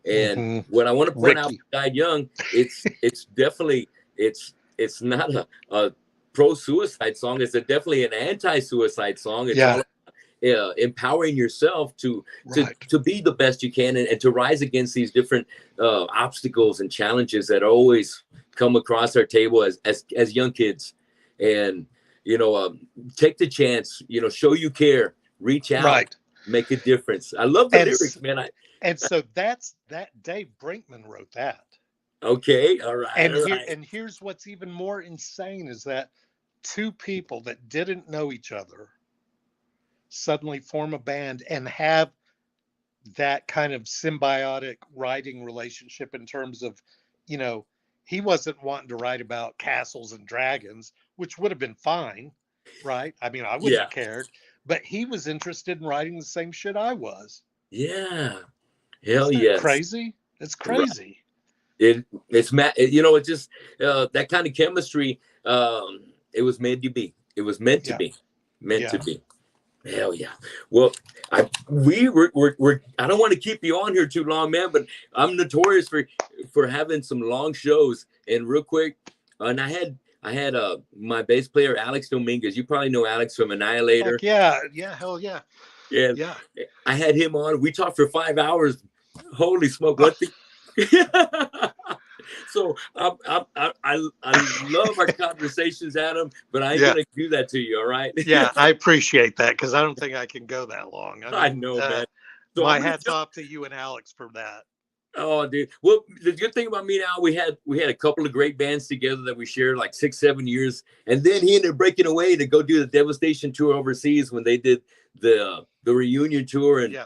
and Hmm. what I want to point out, Ricky. Died Young, it's definitely it's not a pro suicide song. It's definitely an anti suicide song. It's Yeah, all empowering yourself right. to be the best you can, and to rise against these different obstacles and challenges that always come across our table as young kids. And take the chance, show you care, reach out, Right. make a difference. I love the And lyrics, man. I and so that Dave Brinkman wrote that. Okay, all right, And all right. here's what's even more insane is that two people that didn't know each other suddenly form a band and have that kind of symbiotic writing relationship in terms of, you know, he wasn't wanting to write about castles and dragons, which would have been fine, right? I mean, I wouldn't Yeah, have cared, but he was interested in writing the same shit I was. yeah, hell Isn't that yes. crazy? It's Right. crazy. It's just that kind of chemistry. It was meant to be. It was meant to Yeah. be. Meant to Yeah. be. Hell yeah. Well, we're I don't want to keep you on here too long, man, but I'm notorious for having some long shows. And real quick, and I had my bass player Alex Dominguez. You probably know Alex from Fuck Annihilator. yeah. Yeah. Hell yeah. And Yeah. I had him on. We talked for 5 hours. Holy smoke! One thing. So I love our conversations, Adam, but I ain't Yeah. gonna do that to you. All right. Yeah, I appreciate that because I don't think I can go that long. I I mean, know, man. So I'm my gonna hat's just off to you and Alex for that. oh, dude. Well, the good thing about me now, we had a couple of great bands together that we shared like 6-7 years, and then he ended up breaking away to go do the Devastation tour overseas when they did the reunion tour, and Yeah.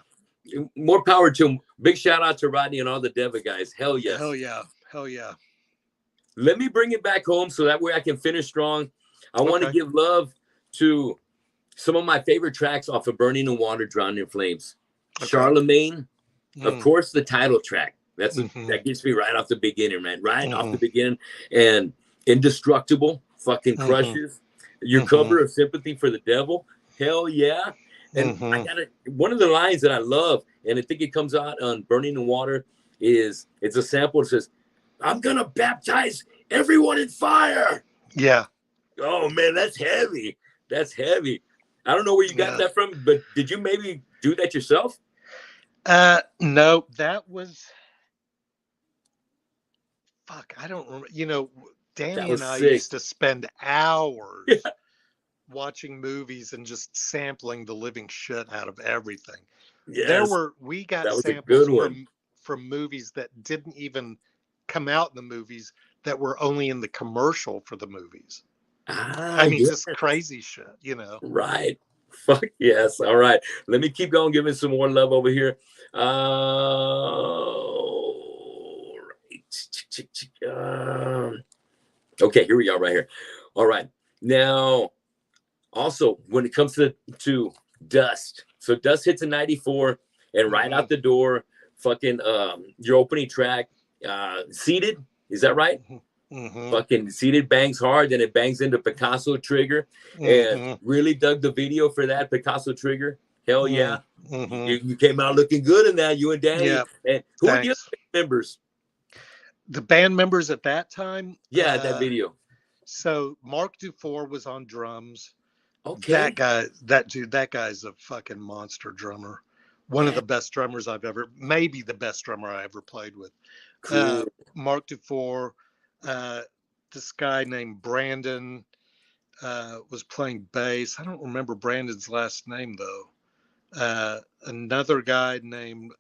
more power to him. Big shout out to Rodney and all the Deva guys. Hell Hell yes. yeah. Hell yeah. Let me bring it back home so that way I can finish strong. I want to Okay. give love to some of my favorite tracks off of Burning in Water, Drowned in Flames. Okay. Charlemagne, of Mm. course, the title track. Mhm. That gets me right off the beginning, man. Right off the Mhm. beginning. And Indestructible fucking Mhm. crushes. Your Mhm. cover of Sympathy for the Devil. Hell yeah. And I Mhm. got it. One of the lines that I love, and I think it comes out on Burning in Water, is it's a sample that says, I'm gonna baptize everyone in fire. Yeah. Oh man, that's heavy. That's heavy. I don't know where you got Yeah. that from, but did you maybe do that yourself? No, that was fuck. I don't remember. You know, That Danny and was I sick. used to spend hours watching movies and just sampling the living shit out of everything. Yes, We got that was a samples good one. from movies that didn't even come out in the movies that were only in the commercial for the movies. Ah, I mean, yeah, just crazy shit, you know. right. Fuck yes. All right. Let me keep going, giving some more love over here. Right. Okay, here we are right here. All right. Now, also, when it comes to Dust, so Dust hits a 94, and right Mm-hmm. out the door, fucking your opening track, Seated, is that right? Mm-hmm. Fucking Seated bangs hard, then it bangs into Picasso Trigger, and Mm-hmm. really dug the video for that Picasso Trigger. Hell yeah. Mm-hmm. You came out looking good in that, you and Danny. Yeah, And who are the thanks. other members? The band members at that time, Yeah, that video. so Mark Dufour was on drums. Okay. That guy's a fucking monster drummer. One of Yeah, the best drummers I've ever, maybe the best drummer I ever played with. cool. Mark Dufour, this guy named Brandon was playing bass. I don't remember Brandon's last name though. Another guy named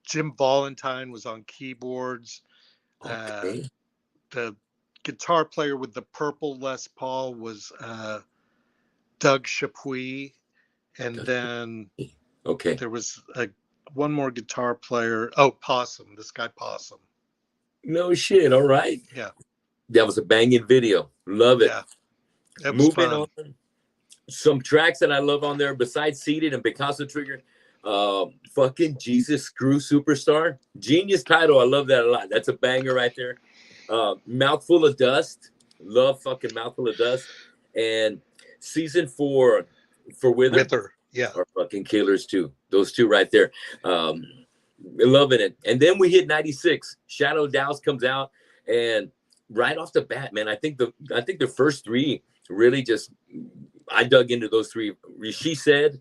Jim Valentine was on keyboards. Uh, Okay. the guitar player with the purple Les Paul was Doug Chapuis, and then Okay. there was one more guitar player. Oh, Possum, this guy Possum. No shit. All right. Yeah, That was a banging video. Love it. yeah, it was Moving on. fun. Some tracks that I love on there besides Seated and Picasso Trigger. Fucking Jesus Screw Superstar. Genius title. I love that a lot. That's a banger right there. Mouthful of Dust. Love fucking Mouthful of Dust. And Season 4 for Wither With her, yeah, are fucking killers too. Those two right there. Loving it. And then we hit 96. Shadow Dows comes out, and right off the bat, man, I think the first three really just I dug into those three. She Said,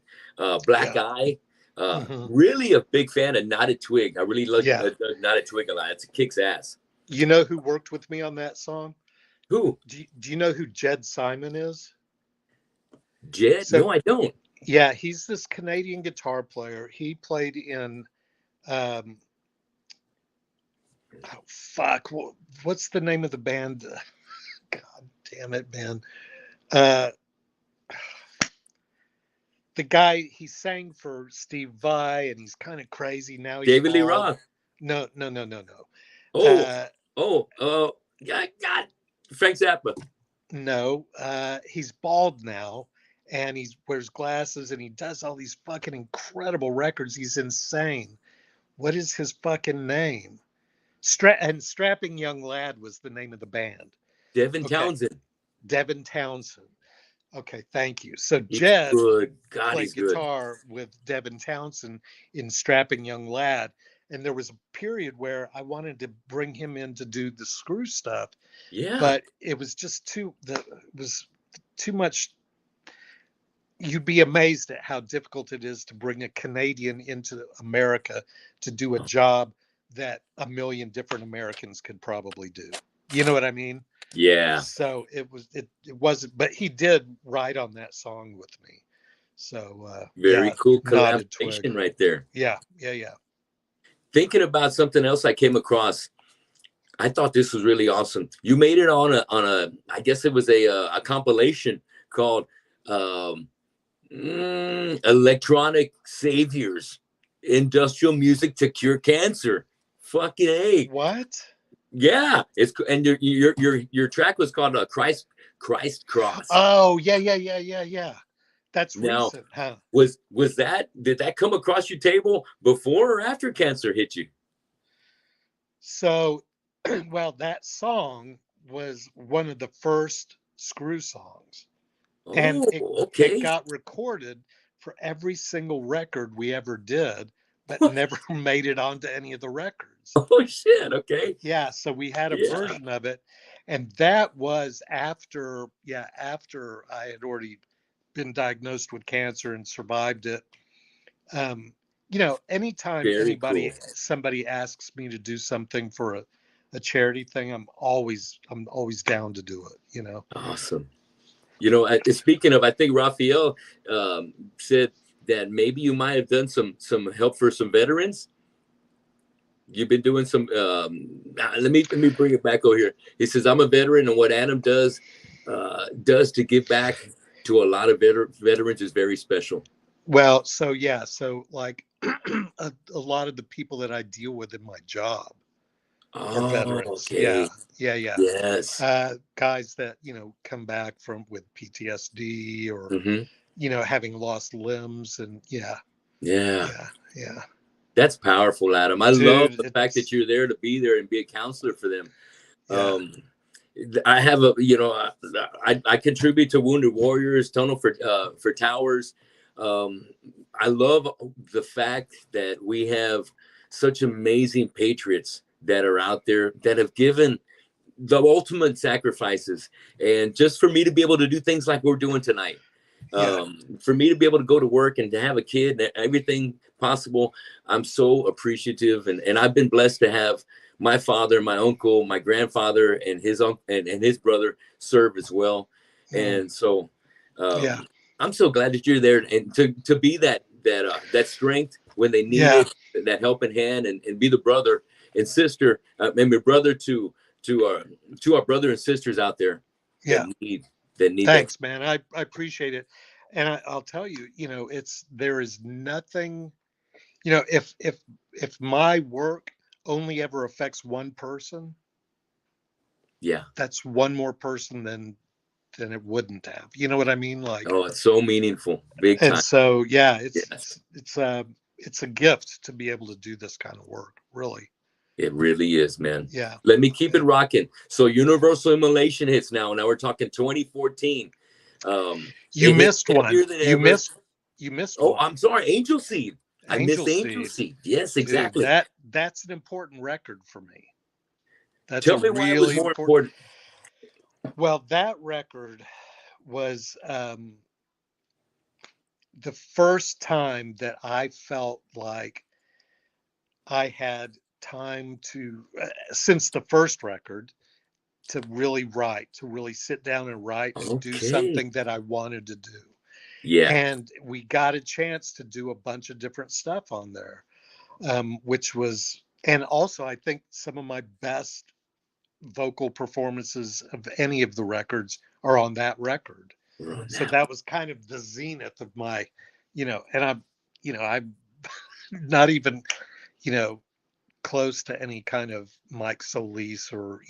Black yeah, Eye. hmm Really a big fan of Knotted Twig. I really love yeah. Knotted Twig a lot. It's a kicks ass. You know who worked with me on that song? Who? Do you know who Jed Simon is? Jed? So No, I don't. yeah, he's this Canadian guitar player. He played in um, oh fuck, what's the name of the band? God damn it, man. Uh, the guy, he sang for Steve Vai, and he's kind of crazy now. He's David Lee bald. Roth. No, no, no, no, no. Oh, Uh, yeah, God. Frank Zappa. no, he's bald now, and he wears glasses, and he does all these fucking incredible records. He's insane. What is his fucking name? Strapping Young Lad was the name of the band. Devin Okay, Townsend. Devin Townsend. Okay, thank you. So He's Jed good. God, played he's good. guitar with Devin Townsend in Strapping Young Lad. And there was a period where I wanted to bring him in to do the Screw stuff, Yeah. but it was just it was too much. You'd be amazed at how difficult it is to bring a Canadian into America to do a job that a million different Americans could probably do. You know what I mean? Yeah. So it wasn't, but he did write on that song with me. So Very yeah, cool nodded twig. collaboration right there. Yeah, yeah, yeah. Thinking about something else I came across, I thought this was really awesome. You made it on a I guess it was a compilation called um, Electronic Saviors, Industrial Music to Cure Cancer. Fucking A. What? Yeah, it's and your track was called Christ Cross. Oh, yeah, yeah, yeah, yeah, yeah. That's Now, recent, huh? was that did that come across your table before or after cancer hit you? So, well, that song was one of the first Screw songs, and Oh, it okay. got recorded for every single record we ever did, but never made it onto any of the records. Oh shit. Okay. Yeah, so we had a Yeah. version of it, and that was after, yeah, after I had already been diagnosed with cancer and survived it. Um, anytime Very cool. somebody asks me to do something for a charity thing, I'm always down to do it. Awesome. Speaking of, I think Raphael said that maybe you might have done some help for some veterans. You've been doing some. Let me bring it back over here. He says, "I'm a veteran, and what Adam does to give back to a lot of veterans is very special." Well, so yeah, so like a lot of the people that I deal with in my job are Oh, veterans. Yeah, okay. yeah, yeah. Yes. Guys that come back from with PTSD or Hmm. having lost limbs, and yeah, Yeah. yeah, yeah. That's powerful, Adam. I love Dude, the fact that it's you're there to be there and be a counselor for them. yeah, Um, I have I contribute to Wounded Warriors, Tunnel for Towers. Um, I love the fact that we have such amazing patriots that are out there that have given the ultimate sacrifices, and just for me to be able to do things like we're doing tonight, yeah, for me to be able to go to work and to have a kid and everything possible, I'm so appreciative, and I've been blessed to have my father, my uncle, my grandfather, and his uncle and his brother serve as well. mm, And so yeah, I'm so glad that you're there and to be that strength when they need yeah. it, that helping hand, and be the brother and sister, maybe brother to our to our brother and sisters out there that Yeah. need that. Thanks, man. I appreciate it. And I'll tell you, there is nothing, if my work only ever affects one person, Yeah. that's one more person than it wouldn't have. You know what I mean? Like, Oh, it's so meaningful, big and time. so yeah, it's Yes, it's it's a gift to be able to do this kind of work, really. it really is, man. Yeah. Let me keep Yeah. it rocking. So Universal Immolation hits now. Now we're talking 2014. You It hit missed one. heavier than ever. You missed Oh, one. I'm sorry, Angel Seed. I Angel missed Angel Seed. Seed. Yes, Dude, exactly. that's an important record for me. That's a Tell me why it was really more important. important. Well, that record was the first time that I felt like I had time since the first record, to really write, to really sit down and write and do Okay. something that I wanted to do. Yeah. And we got a chance to do a bunch of different stuff on there, which was, and also I think some of my best vocal performances of any of the records are on that record. Right So now. that was kind of the zenith of my, and I'm not even, you know, close to any kind of Mike Solis or,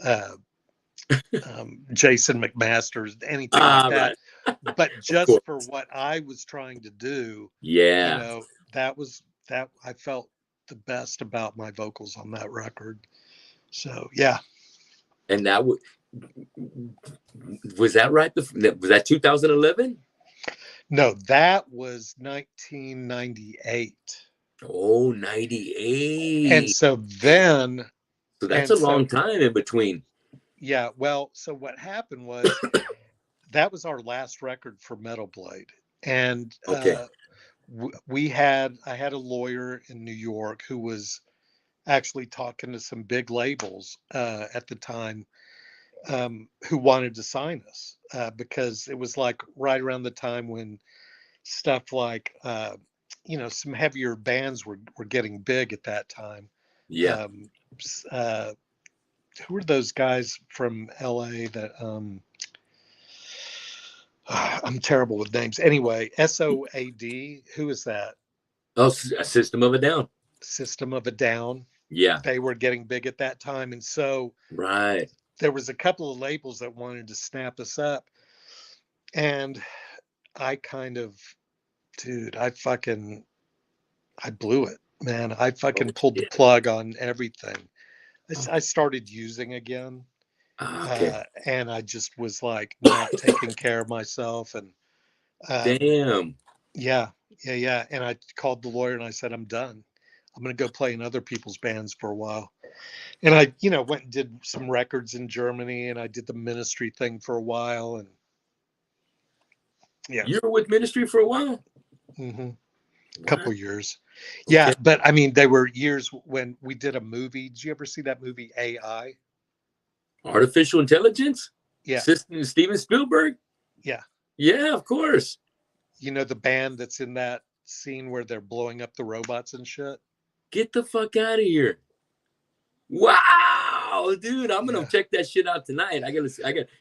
uh, Jason McMasters, anything like Ah, that. right. But Of just for course. what I was trying to do, Yeah. that I felt the best about my vocals on that record. So yeah. And was that right? Was that 2011? No, that was 1998. Oh, And 98. so then, So that's and a so, long time in between. yeah, well, so what happened was that was our last record for Metal Blade. And Okay. I had a lawyer in New York who was actually talking to some big labels at the time, who wanted to sign us, because it was like right around the time when stuff like, some heavier bands were getting big at that time. Yeah. Um, who were those guys from LA that, I'm terrible with names. Anyway, SOAD, who is that? Oh, a System of a Down. System of a Down. Yeah. They were getting big at that time. And so Right. there was a couple of labels that wanted to snap us up. And I kind of, dude, I blew it, man. I Oh, fucking pulled the shit. plug on everything. I started using again. Okay. And I just was like not taking care of myself. And um, Damn. yeah, yeah. And I called the lawyer and I said, I'm done. I'm going to go play in other people's bands for a while. And I, went and did some records in Germany, and I did the ministry thing for a while. And yeah, You were with Ministry for a while? a Wow. couple of years. Okay. Yeah. But I mean, they were years when we did a movie. Did you ever see that movie AI? Artificial Intelligence? Yeah. Steven Spielberg? Yeah. Yeah, of course. The band that's in that scene where they're blowing up the robots and shit. Get the fuck out of here. Wow, dude, I'm gonna Yeah. check that shit out tonight.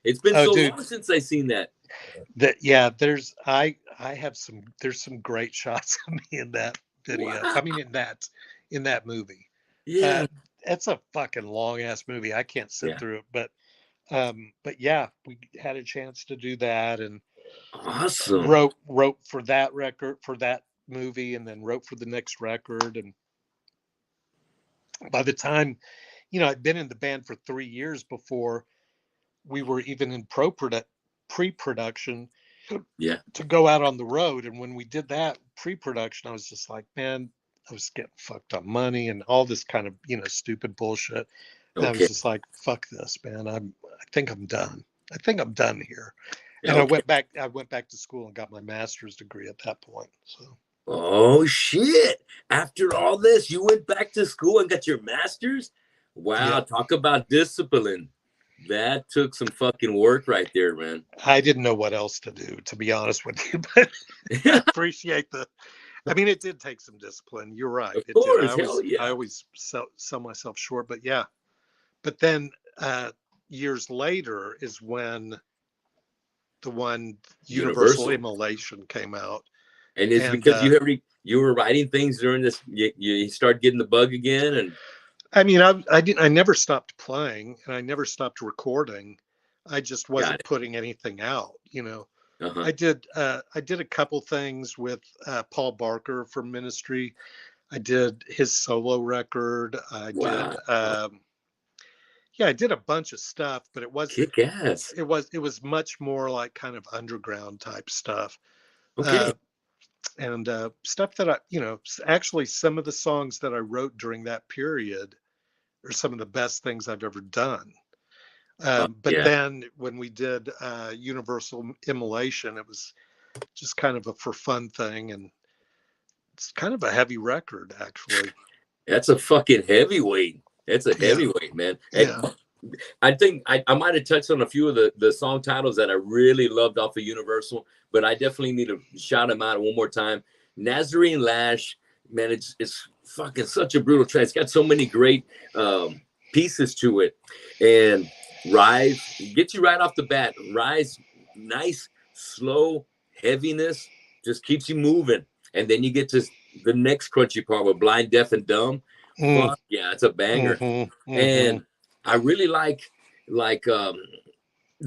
It's been Oh, so dude. long since I seen that. There's some great shots of me in that video. Wow. I mean, in that movie. Yeah. It's a fucking long ass movie. I can't sit Yeah. through it, but yeah, we had a chance to do that, and Awesome. wrote for that record, for that movie, and then wrote for the next record. And by the time, I'd been in the band for 3 years before we were even in pre-production Yeah. to go out on the road. And when we did that pre-production, I was just like, man, I was getting fucked on money and all this kind of, stupid bullshit. And I was Okay. just like, fuck this, man. I think I'm done. I think I'm done here. And Okay. I went back to school and got my master's degree at that point. So Oh shit. After all this, you went back to school and got your master's? Wow, yeah, talk about discipline. That took some fucking work right there, man. I didn't know what else to do, to be honest with you, but I appreciate I mean, it did take some discipline. You're right. Of It did. course, hell I yeah. always sell myself short, but yeah. But then years later is when the one Universal Universal. Immolation came out. And it's And because you were writing things during this, you start getting the bug again, and I mean, I never stopped playing and I never stopped recording. I just got wasn't it. putting anything out. Uh-huh. I did a couple things with Paul Barker from Ministry. I did his solo record. Wow. I did a bunch of stuff, but Kick ass. it was much more like kind of underground type stuff. Okay. Uh, and stuff that actually some of the songs that I wrote during that period are some of the best things I've ever done. But Yeah. then when we did Universal Immolation, it was just kind of a for fun thing, and it's kind of a heavy record, actually. That's a fucking heavyweight. That's a Yeah, heavyweight, man. yeah. I think I might have touched on a few of the song titles that I really loved off of Universal, but I definitely need to shout them out one more time. Nazarene Lash, man, it's fucking such a brutal track. It's got so many great pieces to it. And Rise gets you right off the bat. Rise, nice, slow heaviness, just keeps you moving. And then you get to the next crunchy part with Blind, Deaf, and Dumb. Mm, Fuck yeah, it's a banger. mm-hmm. And I really like the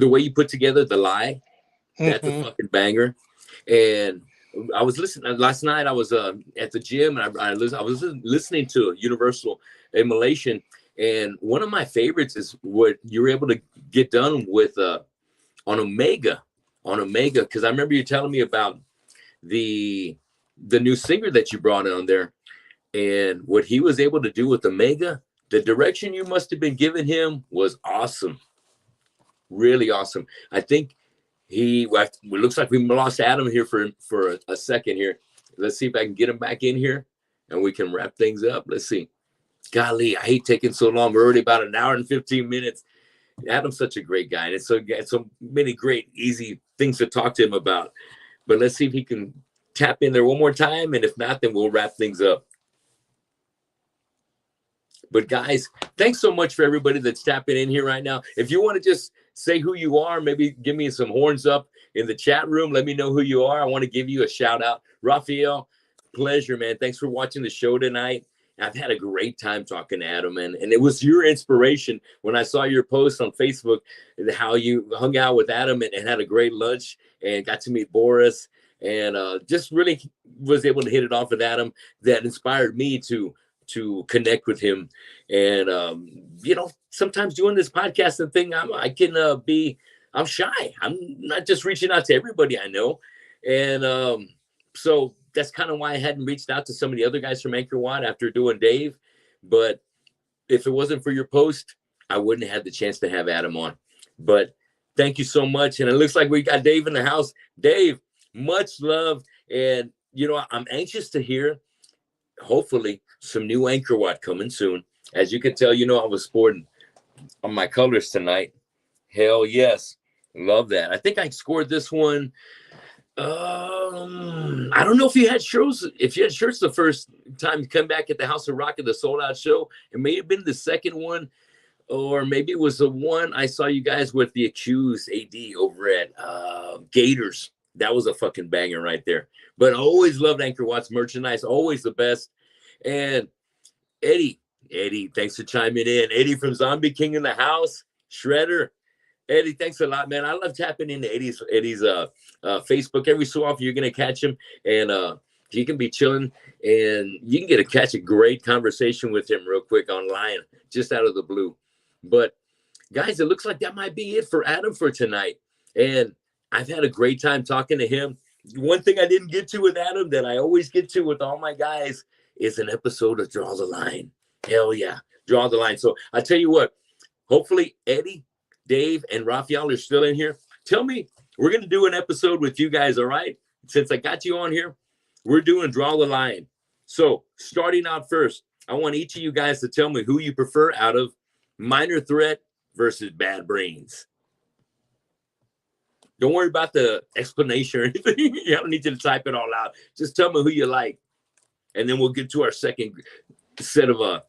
way you put together The Lie. That's a Mm-hmm. fucking banger. And I was listening last night. I was at the gym, and I was listening to Universal Immolation. And one of my favorites is what you were able to get done with on Omega, because I remember you telling me about the new singer that you brought on there, and what he was able to do with Omega. The direction you must have been giving him was awesome, really awesome. I think it looks like we lost Adam here for a second here. Let's see if I can get him back in here, and we can wrap things up. Let's see. Golly, I hate taking so long. We're already about an hour and 15 minutes. Adam's such a great guy, and it's so many great, easy things to talk to him about. But let's see if he can tap in there one more time, and if not, then we'll wrap things up. But guys, thanks so much for everybody that's tapping in here right now. If you want to just say who you are, maybe give me some horns up in the chat room. Let me know who you are. I want to give you a shout out. Raphael, pleasure, man. Thanks for watching the show tonight. I've had a great time talking to Adam, and it was your inspiration when I saw your post on Facebook, how you hung out with Adam and had a great lunch and got to meet Boris, and just really was able to hit it off with Adam. That inspired me to connect with him. And you know, sometimes doing this podcasting thing, I'm shy. I'm not just reaching out to everybody I know, and so that's kind of why I hadn't reached out to some of the other guys from Angkor Wat after doing Dave. But if it wasn't for your post, I wouldn't have had the chance to have Adam on. But thank you so much. And it looks like we got Dave in the house. Dave, much love. And, you know, I'm anxious to hear, hopefully, some new Angkor Wat coming soon. As you can tell, you know, I was sporting on my colors tonight. Hell yes. Love that. I think I scored this one. I don't know if you had shirts the first time you come back at the House of Rock at the sold out show. It may have been the second one, or maybe it was the one I saw you guys with the Accused AD over at Gators. That was a fucking banger right there. But I always loved Angkor Wat's merchandise, always the best. And Eddie, thanks for chiming in. Eddie from Zombie King in the house, Shredder. Eddie, thanks a lot, man. I love tapping into Eddie's Facebook. Every so often you're gonna catch him, and he can be chilling, and you can catch a great conversation with him real quick online, just out of the blue. But guys, it looks like that might be it for Adam for tonight. And I've had a great time talking to him. One thing I didn't get to with Adam that I always get to with all my guys is an episode of Draw the Line. Hell yeah, Draw the Line. So I tell you what, hopefully Eddie, Dave, and Raphael are still in here. Tell me, we're going to do an episode with you guys, all right? Since I got you on here, we're doing Draw the Line. So starting out first, I want each of you guys to tell me who you prefer out of Minor Threat versus Bad Brains. Don't worry about the explanation or anything. I don't need you to type it all out. Just tell me who you like. And then we'll get to our second set of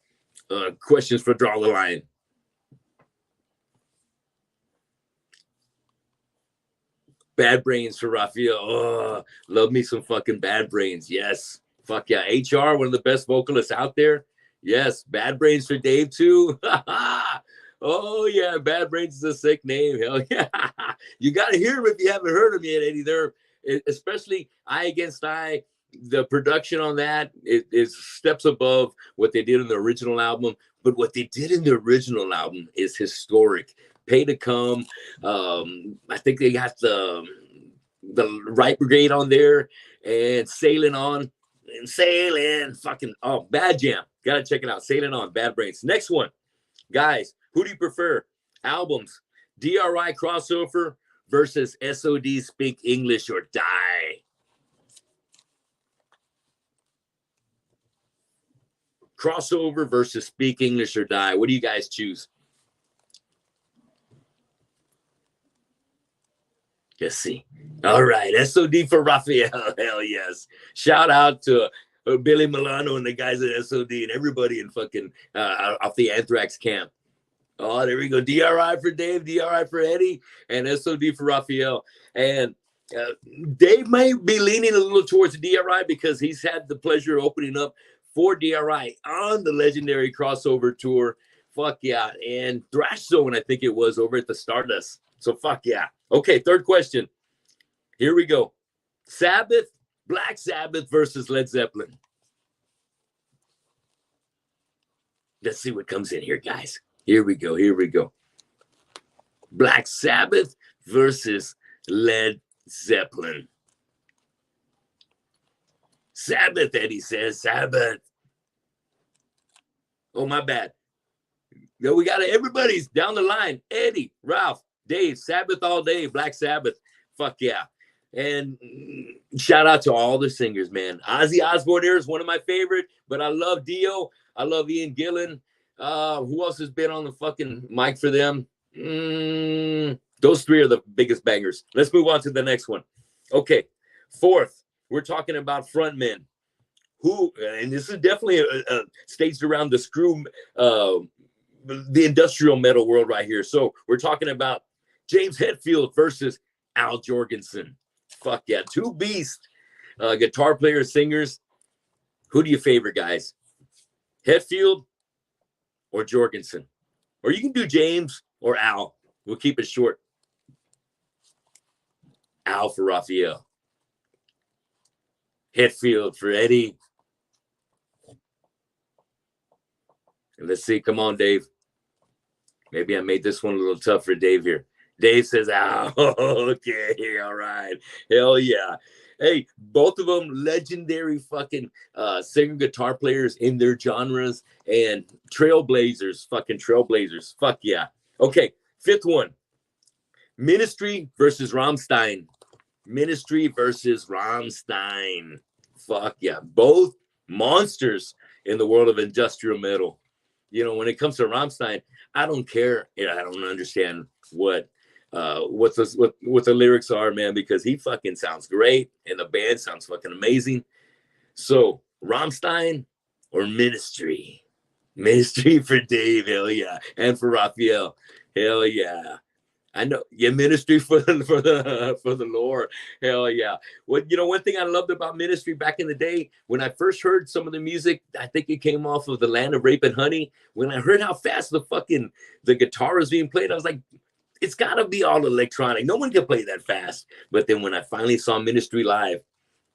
questions for Draw the Line. Bad Brains for Raphael. Oh, love me some fucking Bad Brains. Yes. Fuck yeah. HR, one of the best vocalists out there. Yes. Bad Brains for Dave, too. Oh, yeah. Bad Brains is a sick name. Hell yeah. You got to hear him if you haven't heard him yet, Eddie. They're, especially Eye Against Eye. The production on that is steps above what they did in the original album. But what they did in the original album is historic. Pay to Come. I think they got the Right Brigade on there, and Sailing On, and Sailing. Fucking Bad Jam. Gotta check it out. Sailing On, Bad Brains. Next one, guys. Who do you prefer? Albums: DRI Crossover versus SOD Speak English or Die. Crossover versus Speak English or Die. What do you guys choose? Let's see. All right. SOD for Raphael. Hell yes. Shout out to Billy Milano and the guys at SOD and everybody in fucking off the Anthrax camp. Oh, there we go. DRI for Dave, DRI for Eddie, and SOD for Raphael. And Dave may be leaning a little towards DRI because he's had the pleasure of opening up for DRI on the legendary crossover tour. Fuck yeah. And Thrash Zone, I think it was, over at the Stardust. So fuck yeah. Okay, third question. Here we go. Sabbath, Black Sabbath versus Led Zeppelin. Let's see what comes in here, guys. Here we go. Here we go. Black Sabbath versus Led Zeppelin. Sabbath, Eddie says. Sabbath. Oh, my bad. No, we got everybody's down the line. Eddie, Ralph, Dave, Sabbath all day, Black Sabbath. Fuck yeah. And shout out to all the singers, man. Ozzy Osbourne here is one of my favorite, but I love Dio. I love Ian Gillan. Who else has been on the fucking mic for them? Those three are the biggest bangers. Let's move on to the next one. Okay, fourth, we're talking about frontmen. Who, and this is definitely staged around the SKREW, the industrial metal world right here. So we're talking about James Hetfield versus Al Jorgensen. Fuck yeah, two beasts, guitar players, singers. Who do you favor, guys? Hetfield or Jorgensen? Or you can do James or Al. We'll keep it short. Al for Raphael. Hetfield for Eddie. And let's see. Come on, Dave. Maybe I made this one a little tough for Dave here. Dave says, "Ow, okay, all right, hell yeah." Hey, both of them legendary fucking singer guitar players in their genres and trailblazers, fucking trailblazers. Fuck yeah. Okay, fifth one. Ministry versus Rammstein. Ministry versus Rammstein. Fuck yeah. Both monsters in the world of industrial metal. You know, when it comes to Rammstein, I don't care. I don't understand what the lyrics are, man, because he fucking sounds great and the band sounds fucking amazing. So Rammstein or Ministry? Ministry for Dave, hell yeah, and for Raphael, hell yeah. I know, yeah, Ministry for the Lord, hell yeah. What, you know, one thing I loved about Ministry back in the day, when I first heard some of the music, I think it came off of The Land of Rape and Honey. When I heard how fast the guitar was being played, I was like, it's got to be all electronic. No one can play that fast. But then when I finally saw Ministry live,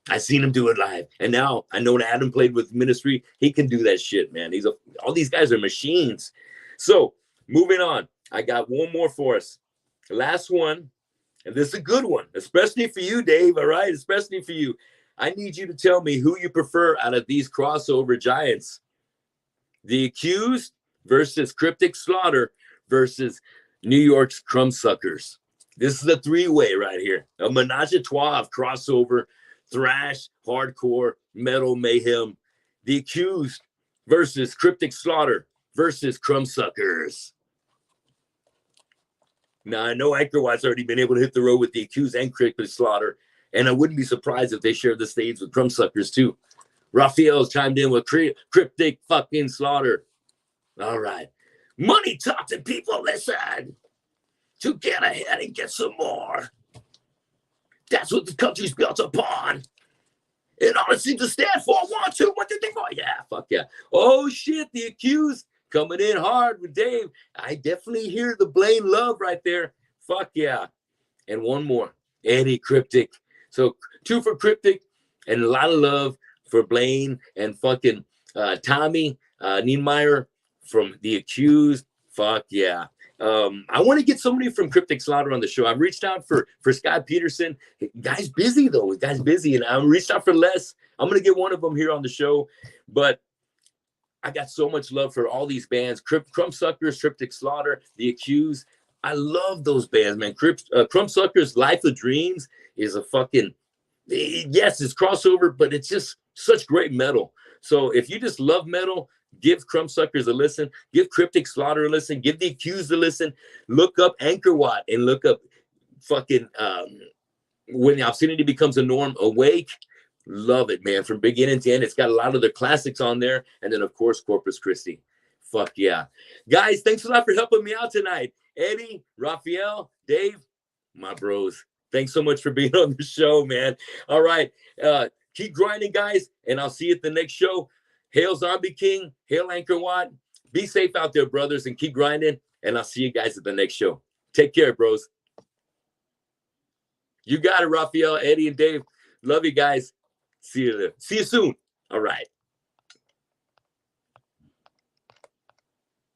I seen him do it live. And now I know that Adam played with Ministry. He can do that shit, man. All these guys are machines. So moving on, I got one more for us. Last one, and this is a good one, especially for you, Dave, all right? Especially for you. I need you to tell me who you prefer out of these crossover giants. The Accused versus Cryptic Slaughter versus New York's Crumbsuckers. This is a three-way right here. A menage a trois of crossover, thrash, hardcore, metal, mayhem. The Accused versus Cryptic Slaughter versus Crumbsuckers. Now, I know Angkor Wat's already been able to hit the road with The Accused and Cryptic Slaughter, and I wouldn't be surprised if they shared the stage with Crumbsuckers too. Raphael's chimed in with Cryptic fucking Slaughter. All right. Money talking, people, listen. To get ahead and get some more. That's what the country's built upon. It all seems to stand for 1, 2, 1, 2, 3, 4. Yeah, fuck yeah. Oh shit, The Accused coming in hard with Dave. I definitely hear the Blaine love right there. Fuck yeah. And one more, Eddie Cryptic. So 2 for Cryptic and a lot of love for Blaine and fucking Tommy Niemeyer from The Accused. Fuck yeah. I want to get somebody from Cryptic Slaughter on the show. I've reached out for Scott Peterson. Guy's busy though. Guy's busy, and I reached out for Les. I'm gonna get one of them here on the show. But I got so much love for all these bands: Crumbsuckers, Cryptic Slaughter, The Accused. I love those bands, man. Crumbsuckers' Life of Dreams is a fucking, yes, it's crossover, but it's just such great metal. So if you just love metal, give Crumbsuckers a listen. Give Cryptic Slaughter a listen. Give The Accused a listen. Look up Angkor Wat and look up fucking When Obscenity Becomes a Norm, Awake. Love it, man. From beginning to end, it's got a lot of the classics on there. And then, of course, Corpus Christi. Fuck yeah. Guys, thanks a lot for helping me out tonight. Eddie, Raphael, Dave, my bros. Thanks so much for being on the show, man. All right. Keep grinding, guys, and I'll see you at the next show. Hail Zombie King. Hail Angkor Wat. Be safe out there, brothers, and keep grinding. And I'll see you guys at the next show. Take care, bros. You got it, Raphael, Eddie, and Dave. Love you guys. See you soon. All right.